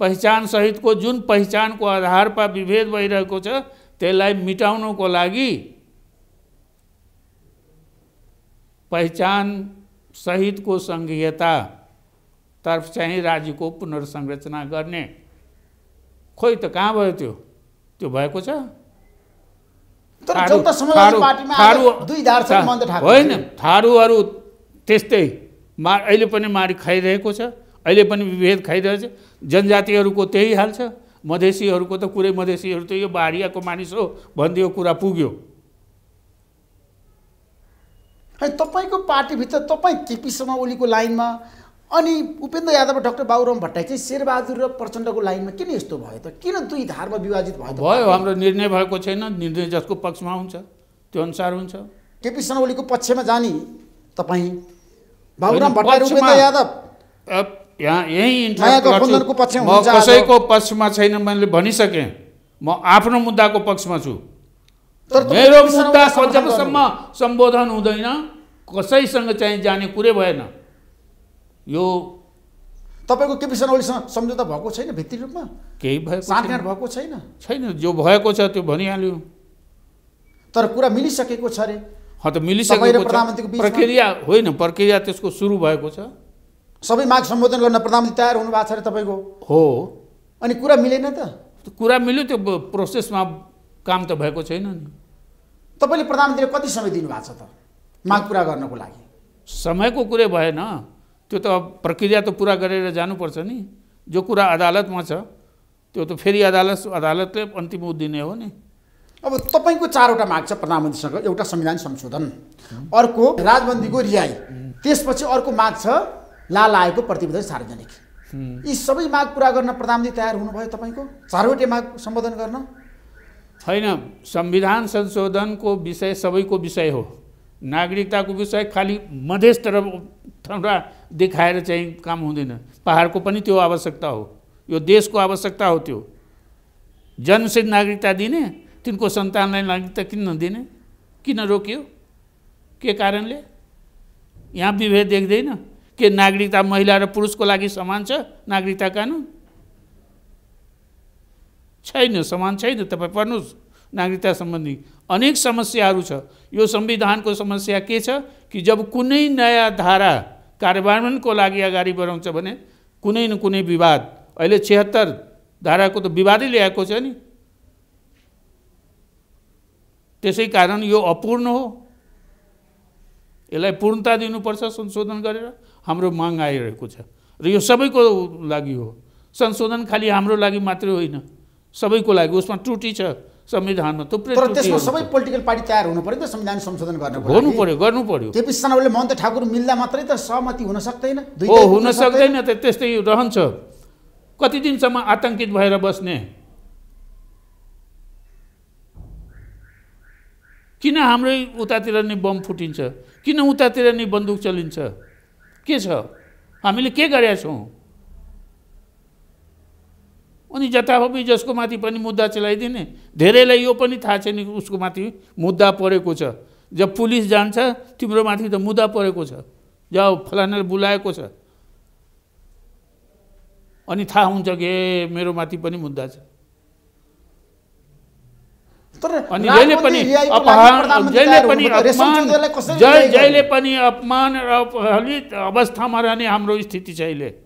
पहिचान सहितको जुन पहिचानको आधारमा विभेद भइरहेको छ त्यसलाई मिटाउनको लागि पहिचान सहितको संघीयता तर्फ चाहिँ राज्यको पुनर्संरचना गर्ने। खोइ त कहाँ भयो त्यो भएको छ? होइन, थारूहरू त्यस्तै अहिले पनि मारी खाइरहेको छ, अहिले पनि विभेद खाइरहेको छ। जनजातिहरूको त्यही हाल छ। मधेसीहरूको त कुरै मधेसीहरू त यो बारियाको मानिस हो भनिदियो, कुरा पुग्यो। तपाईँको पार्टीभित्र तपाईँ केपी शर्मा ओलीको लाइनमा अनि उपेन्द्र यादव र डाक्टर बाबुराम भट्टराई चाहिँ शेरबहादुर र प्रचण्डको लाइनमा किन यस्तो भयो त? किन दुई धारमा विभाजित भयो? हाम्रो निर्णय भएको छैन। निर्णय जसको पक्षमा हुन्छ त्यो अनुसार हुन्छ। केपी शर्मा ओलीको पक्षमा जाने तपाईँ, बाबुराम भट्टराई, उपेन्द्र यादव यही कसैको पक्षमा छैन। मैले भनिसकेँ, म आफ्नो मुद्दाको पक्षमा छु। मेरो मुद्दाको जबसम्म सम्बोधन हुँदैन कसैसँग चाहिँ जाने कुरै भएन। यो तपाईँको केपी शर्मा ओलीसँग सम्झौता भएको छैन? भित्तिक रूपमा केही साँठगाँठ भएको छैन? छैन। जो भएको छ त्यो भनिहाल्यो। तर कुरा मिलिसकेको छ अरे। त मिलिसकेको छ। प्रक्रिया होइन, प्रक्रिया त्यसको सुरु भएको छ। सबै माग सम्बोधन गर्न प्रधानमन्त्री तयार हुनु भएको छ अरे तपाईँको? हो। अनि कुरा मिलेन त? कुरा मिल्यो, त्यो प्रोसेसमा काम त भएको छैन नि। तपाईँले प्रधानमन्त्रीले कति समय दिनुभएको छ त माग पुरा गर्नको लागि? समयको कुरै भएन, त्यो त प्रक्रिया त पुरा गरेर जानुपर्छ नि। जो कुरा अदालतमा छ त्यो त फेरि अदालतले अन्तिम दिने हो नि। अब तपाईँको चारवटा माग छ प्रधानमन्त्रीसँग। एउटा संविधान संशोधन, अर्को राजबन्दीको रिहाई, त्यसपछि अर्को माग छ लाल आयोगको प्रतिवेदन सार्वजनिक। यी सबै माग पुरा गर्न प्रधानमन्त्री तयार हुनुभयो तपाईँको चारवटै माग सम्बोधन गर्न? होइन, संविधान संशोधनको विषय सबैको विषय हो। नागरिकताको विषय खालि मधेस तरफ देखाएर चाहिँ काम हुँदैन। पहाडको पनि त्यो आवश्यकता हो, यो देशको आवश्यकता हो। त्यो जन्मसिद्ध नागरिकता दिने, तिनको सन्तानलाई नागरिकता किन नदिने? किन रोक्यो? के कारणले? यहाँ विभेद देख्दैन के? नागरिकता महिला र पुरुषको लागि समान छ? नागरिकता कानुन छैन, समान छैन। तपाईँ पढ्नुहोस्, नागरिकता सम्बन्धी अनेक समस्याहरू छ। यो संविधानको समस्या के छ कि जब कुनै नयाँ धारा कार्यान्वयनको लागि अगाडि बढाउँछ भने कुनै न कुनै विवाद, अहिले 76 धाराको त विवादै ल्याएको छ नि। त्यसै कारण यो अपूर्ण हो, यसलाई पूर्णता दिनुपर्छ संशोधन गरेर। हाम्रो माग आइरहेको छ र यो सबैको लागि हो। संशोधन खालि हाम्रो लागि मात्रै होइन, सबैको लागि। उसमा त्रुटि छ संविधानमा, थुप्रै त्रुटि। त्यसमा सबै पोलिटिकल पार्टी तयार हुनु पर्यो त संविधान संशोधन गर्नको लागि? गर्नु पर्यो। केपी शर्मा ओलीले महन्त ठाकुर मिल्दा मात्रै त सहमति हुन सक्दैन? हुन सक्दैन त, त्यस्तै रहन्छ। कति दिनसम्म आतंकित भएर बस्ने? किन हाम्रै उतातिर नै बम फुटिन्छ? किन उतातिर नै बन्दुक चलिन्छ? के छ? हामीले के गरेका छौँ? अनि जताभावी जसको माथि पनि मुद्दा चलाइदिने। धेरैलाई यो पनि थाहा छैन उसको माथि मुद्दा परेको छ। जब पुलिस जान्छ तिम्रो माथि त मुद्दा परेको छ, जाऊ फलानाले बुलाएको छ, अनि थाहा हुन्छ कि मेरो माथि पनि मुद्दा छ। अनि जहिले पनि अपमान र अपहलित अवस्थामा रहने हाम्रो स्थिति छ अहिले।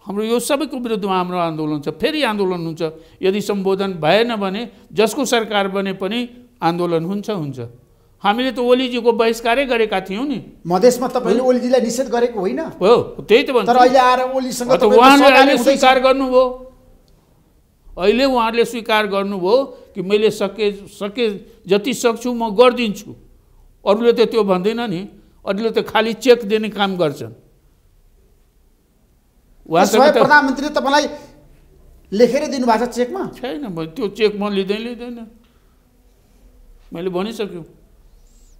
हाम्रो यो सबैको विरुद्धमा हाम्रो आन्दोलन छ। फेरि आन्दोलन हुन्छ। यदि सम्बोधन भएन भने जसको सरकार बने पनि आन्दोलन हुन्छ। हामीले त ओलीजीको बहिष्कारै गरेका थियौँ नि। मधेसमा तपाईँले ओलीजीलाई निषेध गरेको होइन? हो, त्यही त भन्छु। तर अहिले आएर ओलीसँग उहाँले स्वीकार गर्नुभयो। अहिले उहाँहरूले स्वीकार गर्नुभयो कि मैले सके जति सक्छु म गरिदिन्छु। अरूले त त्यो भन्दैन नि। अरूले त खाली चेक दिने काम गर्छन्। प्रधानमन्त्रीले तपाईँलाई लेखेर दिनुभएको छ चेकमा? छैन, त्यो चेक म लिँदैन। मैले भनिसक्यो,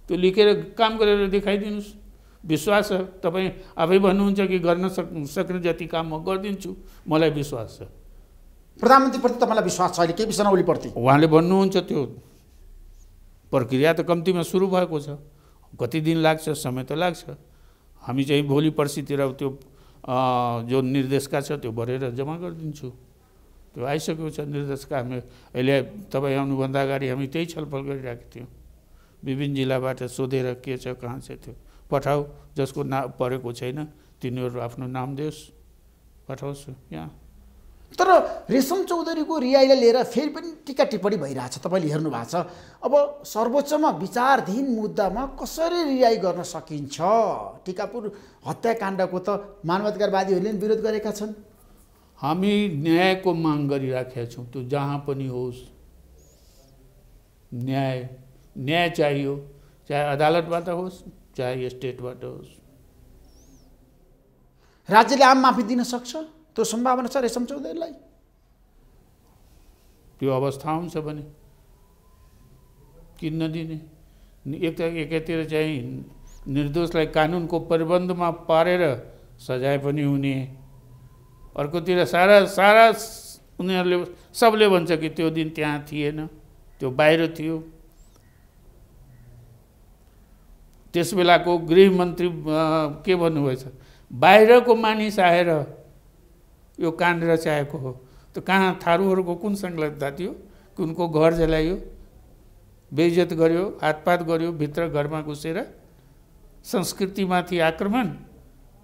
त्यो लेखेर काम गरेर देखाइदिनुहोस्। विश्वास छ, तपाईँ आफै भन्नुहुन्छ कि गर्न सक्ने जति काम म गरिदिन्छु, मलाई विश्वास छ। प्रधानमन्त्रीप्रति तपाईँलाई विश्वास छ अहिले केपी शर्मा ओलीप्रति? उहाँले भन्नुहुन्छ त्यो प्रक्रिया त कम्तीमा सुरु भएको छ, कति दिन लाग्छ, समय त लाग्छ। हामी चाहिँ भोलि पर्सितिर त्यो जो निर्देशका छ त्यो भरेर जम्मा गरिदिन्छु। त्यो आइसकेको छ निर्देशका। हामी अहिले तपाईँ आउनुभन्दा अगाडि हामी त्यही छलफल गरिरहेको थियौँ। विभिन्न जिल्लाबाट सोधेर के छ कहाँ छ त्यो पठाऊ, जसको परेको छैन तिनीहरू आफ्नो नाम दियोस्, पठाओस् यहाँ। तर रेशम चौधरीको रिहाईलाई लिएर फेरि पनि टिका टिप्पणी भइरहेछ, तपाईँले हेर्नु भएको छ। अब सर्वोच्चमा विचारधीन मुद्दामा कसरी रिहाई गर्न सकिन्छ? टिकापुर हत्याकाण्डको त मानवाधिकारवादीहरूले पनि विरोध गरेका छन्। हामी न्यायको माग गरिराखेका छौँ। त्यो जहाँ पनि होस् न्याय चाहियो, चाहे अदालतबाट होस् चाहे स्टेटबाट होस्। राज्यले आम माफी दिन सक्छ? त्यो सम्भावना छ रेशम चौधरीलाई? त्यो अवस्था हुन्छ भने किन नदिने? एकातिर चाहिँ निर्दोषलाई कानुनको प्रतिबन्धमा पारेर सजाय पनि हुने, अर्कोतिर सारा उनीहरूले सबले भन्छ कि त्यो दिन त्यहाँ थिएन, त्यो बाहिर थियो। त्यस बेलाको गृहमन्त्री के भन्नुभएछ? बाहिरको मानिस आएर यो काण्ड रचाएको हो। त कहाँ थारूहरूको कुन संलग्नता थियो? कुनको घर जलायो, बेइज्जत गर्यो, हातपात गर्यो, भित्र घरमा घुसेर संस्कृतिमाथि आक्रमण।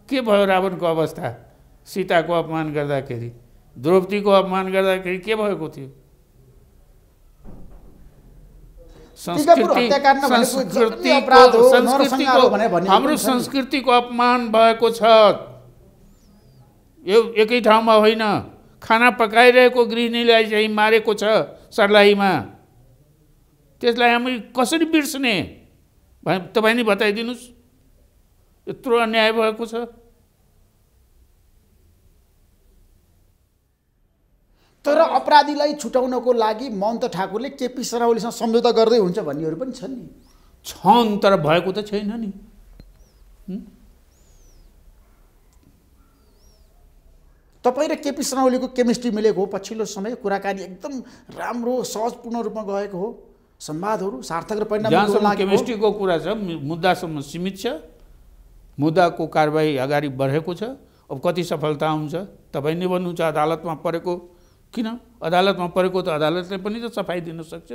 के भयो रावणको अवस्था? सीताको अपमान गर्दाखेरि, द्रौपदीको अपमान गर्दाखेरि के भएको थियो? हाम्रो संस्कृतिको अपमान भएको छ। यो एकै ठाउँमा होइन, खाना पकाइरहेको गृहिणीलाई चाहिँ मारेको छ सर्लाहीमा। त्यसलाई हामी कसरी बिर्सने? तपाईँ नै बताइदिनुहोस्। यत्रो अन्याय भएको छ। तर अपराधीलाई छुटाउनको लागि महन्त ठाकुरले केपी शर्मा ओलीसँग सम्झौता गर्दै हुन्छ भन्नेहरू पनि छन् नि। छन्, तर भएको त छैन नि। तपाईँ र केपी शर्मा ओलीको केमिस्ट्री मिलेको हो? पछिल्लो समय कुराकानी एकदम राम्रो सहजपूर्ण रूपमा गएको हो, संवादहरू सार्थक र परिणामको केमिस्ट्रीको कुरा छ, मुद्दासम्म सीमित छ। मुद्दाको कारबाही अगाडि बढेको छ। अब कति सफलता हुन्छ? तपाईँ नै भन्नुहुन्छ अदालतमा परेको। किन अदालतमा परेको? त अदालतले पनि त सफाइ दिन सक्छ।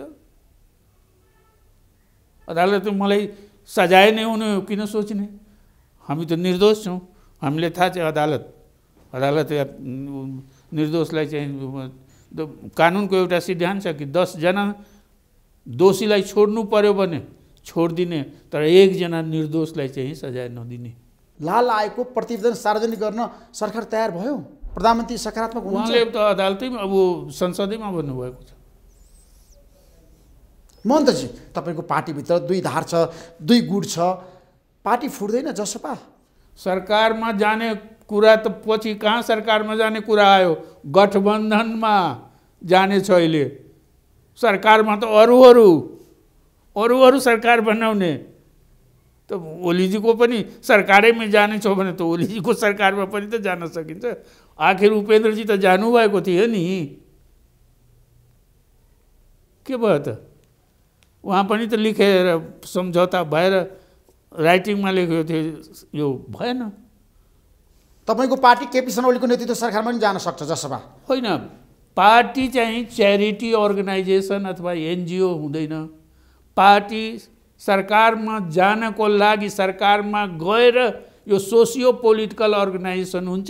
अदालतले मलाई सजाय नै हुने हो किन सोच्ने? हामी त निर्दोष छौँ। हामीले थाहा छ अदालत निर्दोषलाई चाहिँ कानुनको एउटा सिद्धान्त छ कि 10 जना दोषीलाई छोड्नु पर्यो भने छोडिदिने, तर 1 जना निर्दोषलाई चाहिँ सजाय नदिने। लाल आएको प्रतिवेदन सार्वजनिक गर्न सरकार तयार भयो? प्रधानमन्त्री सकारात्मक हुनुहुन्छ? उहाँले त अदालतैमा अब संसदैमा भन्नुभएको छ। महन्तजी, तपाईँको पार्टीभित्र 2 धार छ, 2 गुट छ, पार्टी फुट्दैन जसपा? सरकारमा जाने कुरा त पछि कहाँ सरकारमा जाने कुरा आयो? गठबन्धनमा जाने छ अहिले। सरकारमा त अरू सरकार बनाउने। त ओलीजीको पनि सरकारैमा जाने छ भने त ओलीजीको सरकारमा पनि त जान सकिन्छ। आखिर उपेन्द्रजी त जानुभएको थियो नि, के भयो त? उहाँ पनि त लेखेर सम्झौता भएर राइटिङमा लेखेको थियो, यो भएन। तपाईँको पार्टी केपी शर्मा ओलीको नेतृत्व सरकारमा पनि जान सक्छ जसपा? होइन, पार्टी चाहिँ च्यारिटी अर्गनाइजेसन अथवा एनजिओ हुँदैन। पार्टी सरकारमा जानको लागि सरकारमा गएर यो सोसियो पोलिटिकल अर्गनाइजेसन हुन्छ।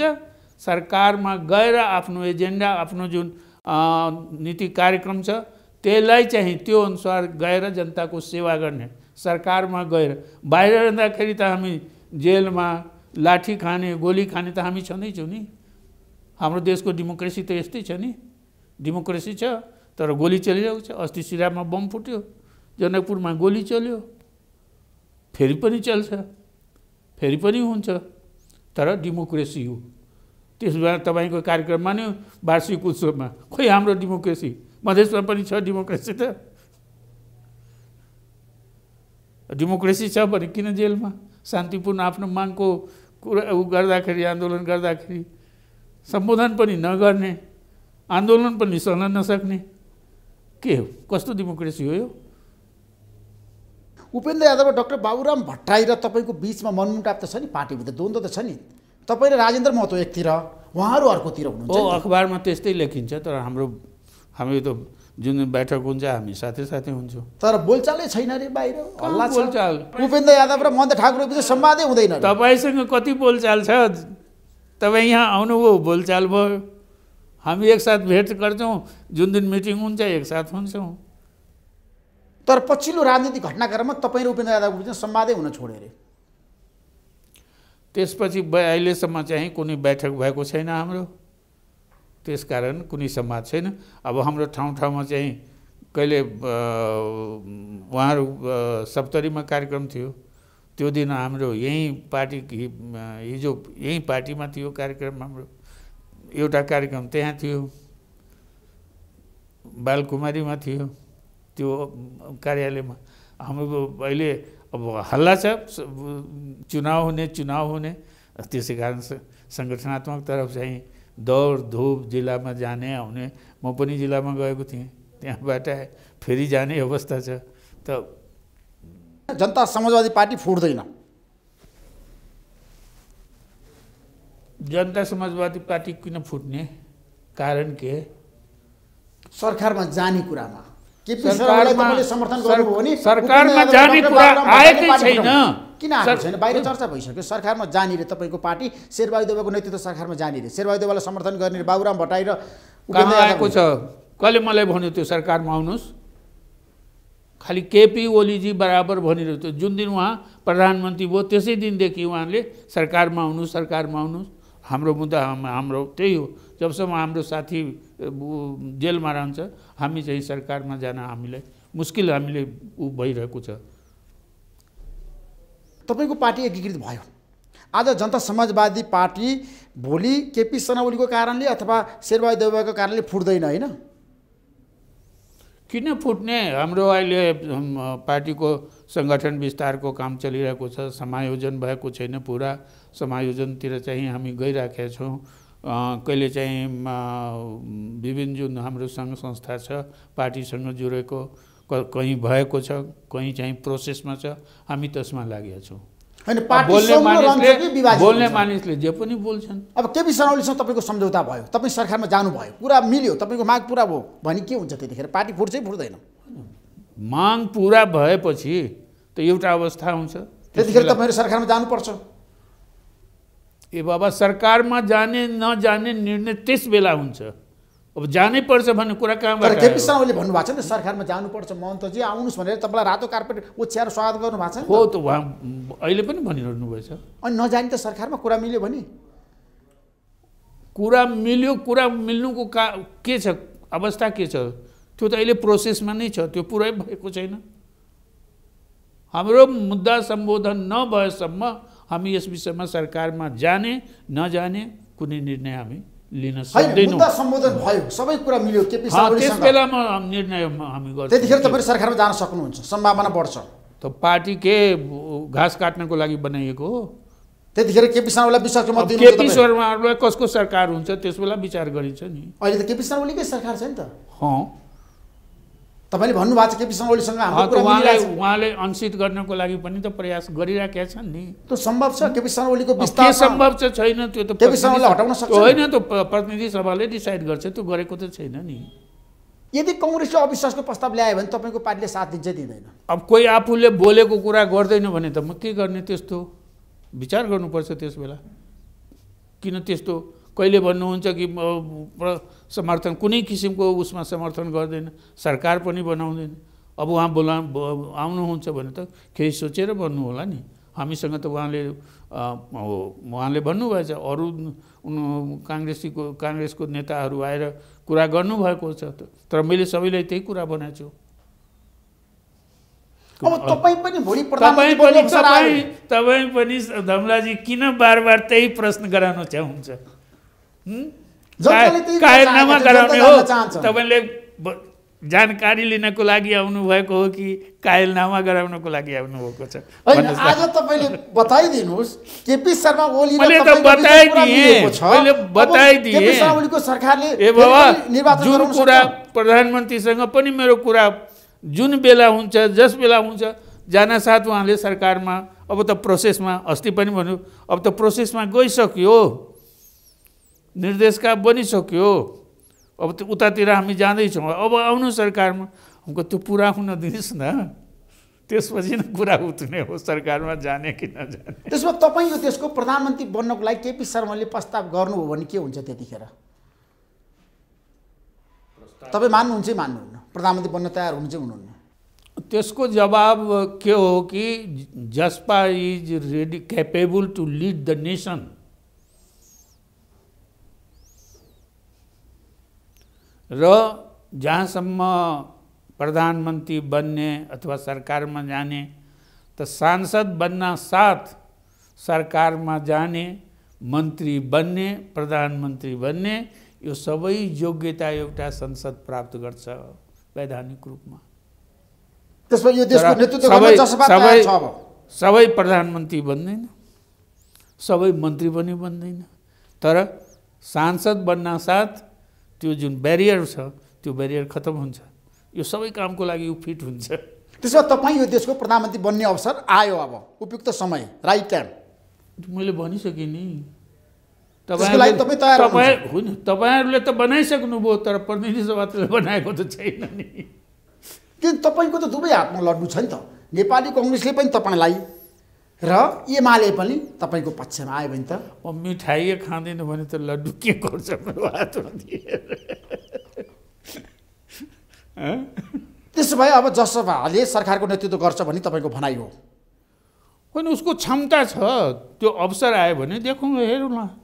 सरकारमा गएर आफ्नो एजेन्डा, आफ्नो जुन नीति कार्यक्रम छ त्यसलाई चाहिँ त्यो अनुसार गएर जनताको सेवा गर्ने। सरकारमा गएर बाहिर रहँदाखेरि त हामी जेलमा लाठी खाने, गोली खाने त हामी छँदैछौँ नि। हाम्रो देशको डेमोक्रेसी त यस्तै छ नि। डेमोक्रेसी छ तर गोली चलिरहेको छ। अस्ति सिरामा बम फुट्यो, जनकपुरमा गोली चल्यो, फेरि पनि चल्छ। फेरि पनि हुन्छ, तर डेमोक्रेसी हो। त्यसमा तपाईँको कार्यक्रममा नि वार्षिक उत्सवमा खोइ हाम्रो डेमोक्रेसी, मधेसमा पनि छ डेमोक्रेसी, त डेमोक्रेसी छ भने किन जेलमा? शान्तिपूर्ण आफ्नो मागको कुरा गर्दाखेरि, आन्दोलन गर्दाखेरि सम्बोधन पनि नगर्ने, आन्दोलन पनि चल्न नसक्ने, के हो? कस्तो डेमोक्रेसी हो यो? उपेन्द्र यादव र डाक्टर बाबुराम भट्टराई र तपाईँको बिचमा मनमुटाव त छ नि, पार्टीभित्र द्वन्द्व त छ नि। तपाईँ र राजेन्द्र महतो एकतिर, उहाँहरू अर्कोतिर हुनुहुन्छ। अखबारमा त्यस्तै लेखिन्छ, तर हामी त जुन बैठक हुन्छ हामी साथै साथै हुन्छौँ, तर बोलचालै छैन रे बाहिर, हल्ला छ। बोलचाल उपेन्द्र यादव र महेन्द्र ठाकुर बिच संवादै हुँदैन। तपाईँसँग कति बोलचाल छ? तपाईँ यहाँ आउनुभयो, बोलचाल भयो, हामी एकसाथ भेट गर्छौँ, जुन दिन मिटिङ हुन्छ एकसाथ हुन्छौँ। तर पछिल्लो राजनीतिक घटनाक्रममा तपाईँ र उपेन्द्र यादवको बिचमा संवादै हुन छोड्यो रे। त्यसपछि अहिलेसम्म चाहिँ कुनै बैठक भएको छैन हाम्रो, त्यसकारण कुनै संवाद छैन। अब हाम्रो ठाउँमा चाहिँ कहिले उहाँहरू सप्तरीमा कार्यक्रम थियो, त्यो दिन हाम्रो यहीँ पार्टी हिजो यहीँ पार्टीमा थियो कार्यक्रम, हाम्रो एउटा कार्यक्रम त्यहाँ थियो, बालकुमारीमा थियो त्यो कार्यालयमा। हाम्रो अहिले अब हल्ला छ, चुनाव हुने, त्यसै कारण सङ्गठनात्मक तरफ चाहिँ दौड धुप जिल्लामा जाने आउने। म पनि जिल्लामा गएको थिएँ, त्यहाँबाट फेरि जाने अवस्था छ। त जनता समाजवादी पार्टी फुट्दैन? जनता समाजवादी पार्टी किन फुट्ने? कारण के? सरकारमा जाने कुरामा केपी शर्मालाई तपाईले समर्थन गर्नुभयो भने सरकारमा जाने कुरा आएकै छैन। किन आएको छैन? बाहिर चर्चा भइसक्यो सरकारमा जाने रे, तपाईँको पार्टी शेरबहादुर देउवाको नेतृत्व सरकारमा जाने रे, शेरबहादुर देउवालाई समर्थन गर्ने रे, बाबुराम भट्टराई र कहाँ आएको छ? कसले मलाई भन्यो त्यो सरकारमा आउनुहोस्? खालि केपी ओलीजी बराबर भनिरहेको थियो। जुन दिन उहाँ प्रधानमन्त्री भयो त्यसै दिनदेखि उहाँले सरकारमा आउनुहोस्। हाम्रो मुद्दा हाम्रो त्यही हो। जबसम्म हाम्रो साथी जेलमा रहन्छ हामी चाहिँ सरकारमा जान हामीलाई मुस्किल, हामीले भइरहेको छ। तपाईँको पार्टी एकीकृत भयो, आज जनता समाजवादी पार्टी भोलि केपी शर्मा ओलीको कारणले अथवा शेरबहादुर देउवाको कारणले फुट्दैन होइन? किन फुट्ने? हाम्रो अहिले पार्टीको सङ्गठन विस्तारको काम चलिरहेको छ, समायोजन भएको छैन। पुरा समायोजनतिर चाहिँ हामी गइराखेका छौँ। कहिले चाहिँ विभिन्न जुन हाम्रो सङ्घ संस्था छ पार्टीसँग जोडेको कहीँ भएको छ, कहीँ चाहिँ प्रोसेसमा छ, हामी त्यसमा लागेका छौँ। बोल्ने मानिसले जे पनि बोल्छन्। अब केपी शर्मा ओलीसँग तपाईँको सम्झौता भयो, तपाईँ सरकारमा जानुभयो, कुरा मिल्यो, तपाईँको माग पुरा भयो भने के हुन्छ त्यतिखेर? पार्टी फुट्छ फुट्दैन? माग पुरा भएपछि त एउटा अवस्था हुन्छ, त्यतिखेर तपाईँहरू सरकारमा जानुपर्छ। ए बाबा, सरकारमा जाने नजाने निर्णय त्यस बेला हुन्छ। अब जानै पर्छ भन्ने कुरा कहाँबाट? केपी शर्मा ओलीले भन्नुभएको छ नि त सरकारमा जानुपर्छ, महन्तजी आउनुहोस् भनेर तपाईँलाई रातो कार्पेट ओछ्याएर स्वागत गर्नुभएको छ नि। हो त, उहाँ अहिले पनि भनिरहनु भएछ। अनि नजाने त सरकारमा कुरा मिल्यो भने? कुरा मिल्यो, कुरा मिल्नुको के छ अवस्था के छ? त्यो त अहिले प्रोसेसमा नै छ, त्यो पुरै भएको छैन। हाम्रो मुद्दा सम्बोधन नभएसम्म हामी यस विषयमा सरकारमा जाने नजाने कुनै निर्णय हामी लिन सक्दैनौँ। मुद्दा सम्बोधन भयो, सबै कुरा मिल्यो केपी शर्मा ओलीसँग, त्यस बेलामा निर्णय हामी गर्छौँ। त्यतिखेर तपाईँ सरकारमा जान सक्नुहुन्छ, सम्भावना बढ्छ। त पार्टी के घाँस काट्नको लागि बनाइएको हो? त्यतिखेर केपी शर्मा ओलीलाई विश्वासको मत दिनुहुन्छ? केपी शर्मा ओलीलाई कसको सरकार हुन्छ त्यस बेला विचार गरिन्छ नि। अहिले त केपी शर्मा ओलीकै सरकार छ नि त। अँ, तपाईँले भन्नुभएको छ केपी शर्मा ओलीसँग हाम्रो कुरा मिलिरहेछ। उहाँले अनसिट गर्नको लागि पनि त प्रयास गरिराखेका छन् नि। त्यो सम्भव छ? केपी शर्मा ओलीको विस्तार के सम्भव छ? छैन। त्यो त केपी शर्मा ओलीलाई हटाउन सक्छ होइन, त्यो प्रतिनिधि सभाले डिसाइड गर्छ, त्यो गरेको त छैन नि। यदि कङ्ग्रेसले अविश्वासको प्रस्ताव ल्यायो भने तपाईँको पार्टीले साथ दिन्छ दिँदैन? अब कोही आफूले बोलेको कुरा गर्दैन भने त म के गर्ने? त्यस्तो विचार गर्नुपर्छ त्यस बेला। किन त्यस्तो कहिले भन्नुहुन्छ कि समर्थन कुनै किसिमको उसमा समर्थन गर्दैन, सरकार पनि बनाउँदैन। अब उहाँ आउनुहुन्छ भने त केही सोचेर भन्नु होला नि। हामीसँग त उहाँले भन्नुभएछ, अरू काङ्ग्रेसको नेताहरू आएर कुरा गर्नुभएको छ, तर मैले सबैलाई त्यही कुरा भनेको छु। अब तपाईँ पनि भोलि प्रधानमन्त्री बन्ने अवसर आयो। तपाईँ पनि धमलाजी किन बार त्यही प्रश्न गराउन चाहन्छ? कायरनामा गराउने हो? तपाईँले जानकारी लिनको लागि आउनुभएको हो कि कायरनामा गराउनको लागि आउनुभएको छ? आज तपाईँले बताइदिनुहोस् केपी शर्मा ओली मैले त बताइदिएँ सरकारले जुन कुरा प्रधानमन्त्रीसँग पनि मेरो कुरा जुन बेला हुन्छ जस बेला हुन्छ जानासाथ उहाँले सरकारमा अब त प्रोसेसमा अस्ति पनि भन्यो अब त प्रोसेसमा गइसक्यो, निर्देशका बनिसक्यो, अब त उतातिर हामी जाँदैछौँ, अब आउनु सरकारमा। हमको त्यो पुरा हुन दिनुहोस् न, त्यसपछि न कुरा उठ्ने हो सरकारमा जाने कि नजाने। त्यसमा तपाईँ यो देशको प्रधानमन्त्री बन्नको लागि केपी शर्माले प्रस्ताव गर्नु हो भने के हुन्छ त्यतिखेर? तपाईँ मान्नुहुन्छ कि मान्नुहुन्न? प्रधानमन्त्री बन्न तयार हुनुहुन्छ हुनुहुन्न? त्यसको जवाब के हो कि JASPA is ready capable to lead the nation. र जहाँसम्म प्रधानमन्त्री बन्ने अथवा सरकारमा जाने त सांसद बन्न साथ सरकारमा जाने, मन्त्री बन्ने, प्रधानमन्त्री बन्ने, यो सबै योग्यता एउटा संसद प्राप्त गर्छ वैधानिक रूपमा। त्यसमा यो देशको नेतृत्व गर्न जसपा तयार छ। सबै प्रधानमन्त्री बन्दैन, सबै मन्त्री पनि बन्दैन, तर सांसद बन्न साथ त्यो जुन ब्यारियर छ त्यो ब्यारियर खतम हुन्छ। यो सबै कामको लागि यो फिट हुन्छ। त्यसमा तपाईँ यो देशको प्रधानमन्त्री बन्ने अवसर आयो, अब उपयुक्त समय, राइट टाइम। मैले भनिसकेँ नि, तपाईँहरूले त बनाइसक्नुभयो, तर प्रतिनिधि सभाले बनाएको त छैन नि। किन तपाईँको त दुवै हातमा लड्नु छ नि त। नेपाली कङ्ग्रेसले पनि तपाईँलाई र एमाले पनि तपाईँको पक्षमा आयो भने त। म मिठाई खाँदैन भने त लड्डु के गर्छ मेरो हातमा दिएर? त्यसो भए अब जसपाले सरकारको नेतृत्व गर्छ भने तपाईँको भनाइ हो? होइन, उसको क्षमता छ, त्यो अवसर आयो भने देखौँ, हेरौँ न।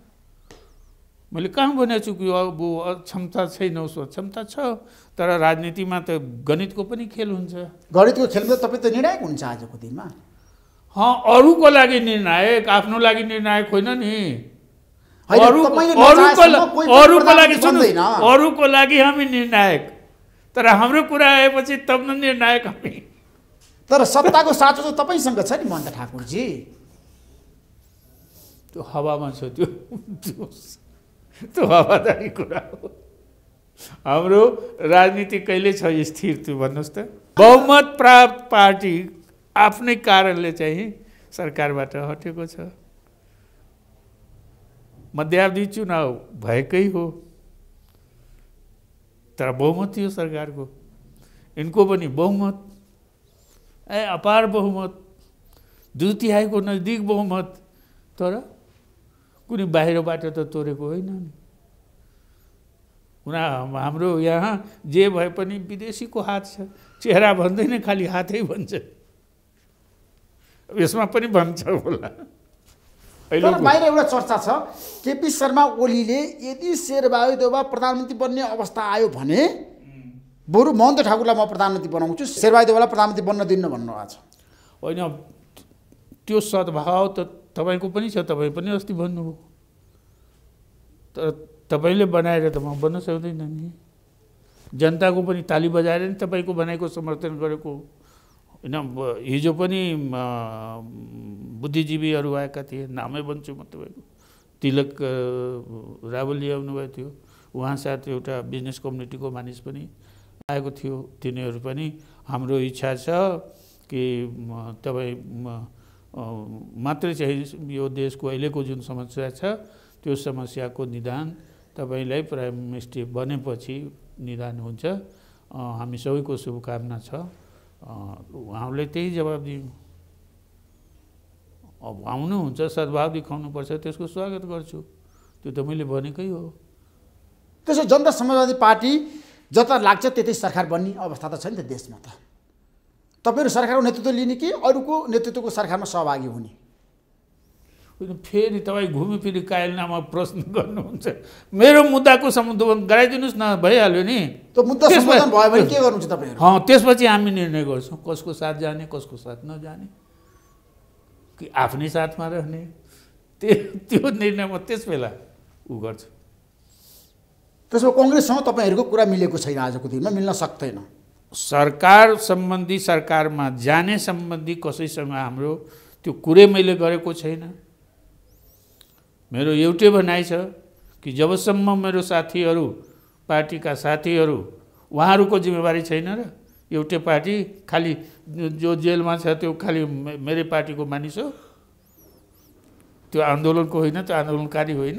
मैले कहाँ भनेको छु कि अब क्षमता छैन, उसको क्षमता छ, तर राजनीतिमा त गणितको पनि खेल हुन्छ। गणितको खेलमा तपाईँ त निर्णायक हुन्छ आजको दिनमा। अरूको लागि निर्णायक, आफ्नो लागि निर्णायक होइन नि। अरूको लागि हामी निर्णायक, तर हाम्रो कुरा आएपछि तब न निर्णायक हामी। तर सत्ताको साँचो त तपाईँसँग छ नि महन्त ठाकुरजी। त्यो हावामा छ, त्यो हावादारी कुरा हो। हाम्रो राजनीति कहिले छ स्थिर? त्यो भन्नुहोस् त। बहुमत प्राप्त पार्टी आफ्नै कारणले चाहिँ सरकारबाट हटेको छ। मध्यावधि चुनाव भएकै हो, तर बहुमत थियो सरकारको। इनको पनि बहुमत, अपार बहुमत, 2/3 नजिक बहुमत, तर कुनै बाहिरबाट त तोडेको होइन नि। हाम्रो यहाँ जे भए पनि विदेशीको हात छ। चेहरा भन्दैन, खालि हातै भन्छ। यसमा पनि भन्छ होला। तर बाहिर एउटा चर्चा छ, केपी शर्मा ओलीले यदि शेरबहादुर देउवा प्रधानमन्त्री बन्ने अवस्था आयो भने बरु महन्त ठाकुरलाई म प्रधानमन्त्री बनाउँछु, शेरबहादुर देउवालाई प्रधानमन्त्री बन्न दिन्न भन्नुभएको छ। होइन, त्यो सद्भाव त तपाईँको पनि छ, तपाईँ पनि अस्ति भन्नुभयो, तर तपाईँले बनाएर त म बन्न सक्दैन नि। जनताको पनि ताली बजाएर नि तपाईँको बनाएको समर्थन गरेको होइन। हिजो पनि बुद्धिजीवीहरू आएका थिए, नामै भन्छु म तपाईँको, तिलक रावल आउनुभएको थियो, उहाँ साथ एउटा बिजनेस कम्युनिटीको मानिस पनि आएको थियो। तिनीहरू पनि हाम्रो इच्छा छ कि तपाईँ मात्रै चाहिँ यो देशको अहिलेको जुन समस्या छ त्यो समस्याको निदान तपाईँलाई प्राइम मिनिस्टर बनेपछि निदान हुन्छ। हामी सबैको शुभकामना छ। उहाँले त्यही जवाब दियौँ। अब आउनुहुन्छ, सद्भाव देखाउनुपर्छ, त्यसको स्वागत गर्छु। त्यो त मैले भनेकै हो। त्यसो जनता समाजवादी पार्टी जता लाग्छ त्यतै सरकार बन्ने अवस्था त छ नि त देशमा। त तपाईँहरू सरकारको नेतृत्व लिने कि अरूको नेतृत्वको सरकारमा सहभागी हुने? फेरि तपाईँ घुमिफिरि कायलनामा प्रश्न गर्नुहुन्छ। मेरो मुद्दाको सम्बोधन गराइदिनुहोस् न, भइहाल्यो नि। त्यो मुद्दा सम्बोधन भयो भने के गर्नुहुन्छ तपाईँहरू? त्यसपछि हामी निर्णय गर्छौँ कसको साथ जाने कसको साथ नजाने, कि आफ्नै साथमा रहने, त्यो निर्णय म त्यस बेला उ गर्छु। त्यसमा कङ्ग्रेससँग तपाईँहरूको कुरा मिलेको छैन, आजको दिनमा मिल्न सक्दैन। सरकार सम्बन्धी, सरकारमा जाने सम्बन्धी कसैसँग हाम्रो त्यो कुरै मैले गरेको छैन। मेरो एउटै भनाइ छ कि जबसम्म मेरो साथीहरू, पार्टीका साथीहरू, उहाँहरूको जिम्मेवारी छैन र एउटै पार्टी खालि जो जेलमा छ त्यो खालि मेरै पार्टीको मानिस हो, त्यो आन्दोलनको होइन, त्यो आन्दोलनकारी होइन।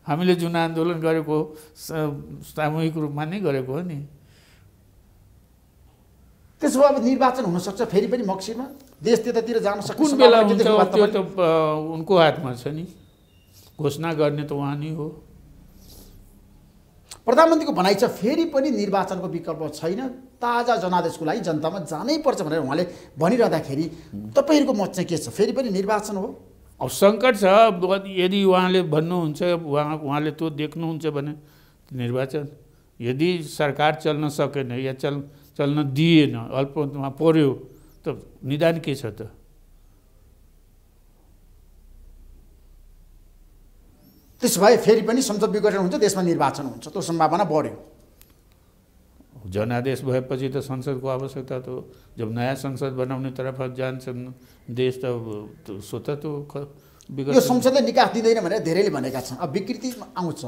हामीले जुन आन्दोलन गरेको सामूहिक रूपमा नै गरेको हो नि। त्यसो भए अब निर्वाचन हुनसक्छ फेरि पनि मक्सीमा, देश त्यतातिर जान सक्छ। कुन बेला हुन्छ त्यो त उनको हातमा छ नि, घोषणा गर्ने त उहाँ नै हो। प्रधानमन्त्रीको भनाइ छ फेरि पनि निर्वाचनको विकल्प छैन, ताजा जनादेशको लागि जनतामा जानै पर्छ भनेर उहाँले भनिरहँदाखेरि तपाईँहरूको मत चाहिँ के छ? फेरि पनि निर्वाचन हो? अब सङ्कट छ। यदि उहाँले भन्नुहुन्छ, उहाँले त्यो देख्नुहुन्छ भने निर्वाचन, यदि सरकार चल्न सकेन या चल्न दिएन, अल्पमतमा पर्यो, त निदान के छ त? त्यसो भए फेरि पनि संसद विघटन हुन्छ, देशमा निर्वाचन हुन्छ, त्यो सम्भावना बढ्यो। जनादेश भएपछि त संसदको आवश्यकता त, जब नयाँ संसद बनाउने तर्फ जान्छन् देश त स्वतः त्यो यो संसदले निकास दिँदैन भनेर धेरैले भनेका छन्। अब विकृति आउँछ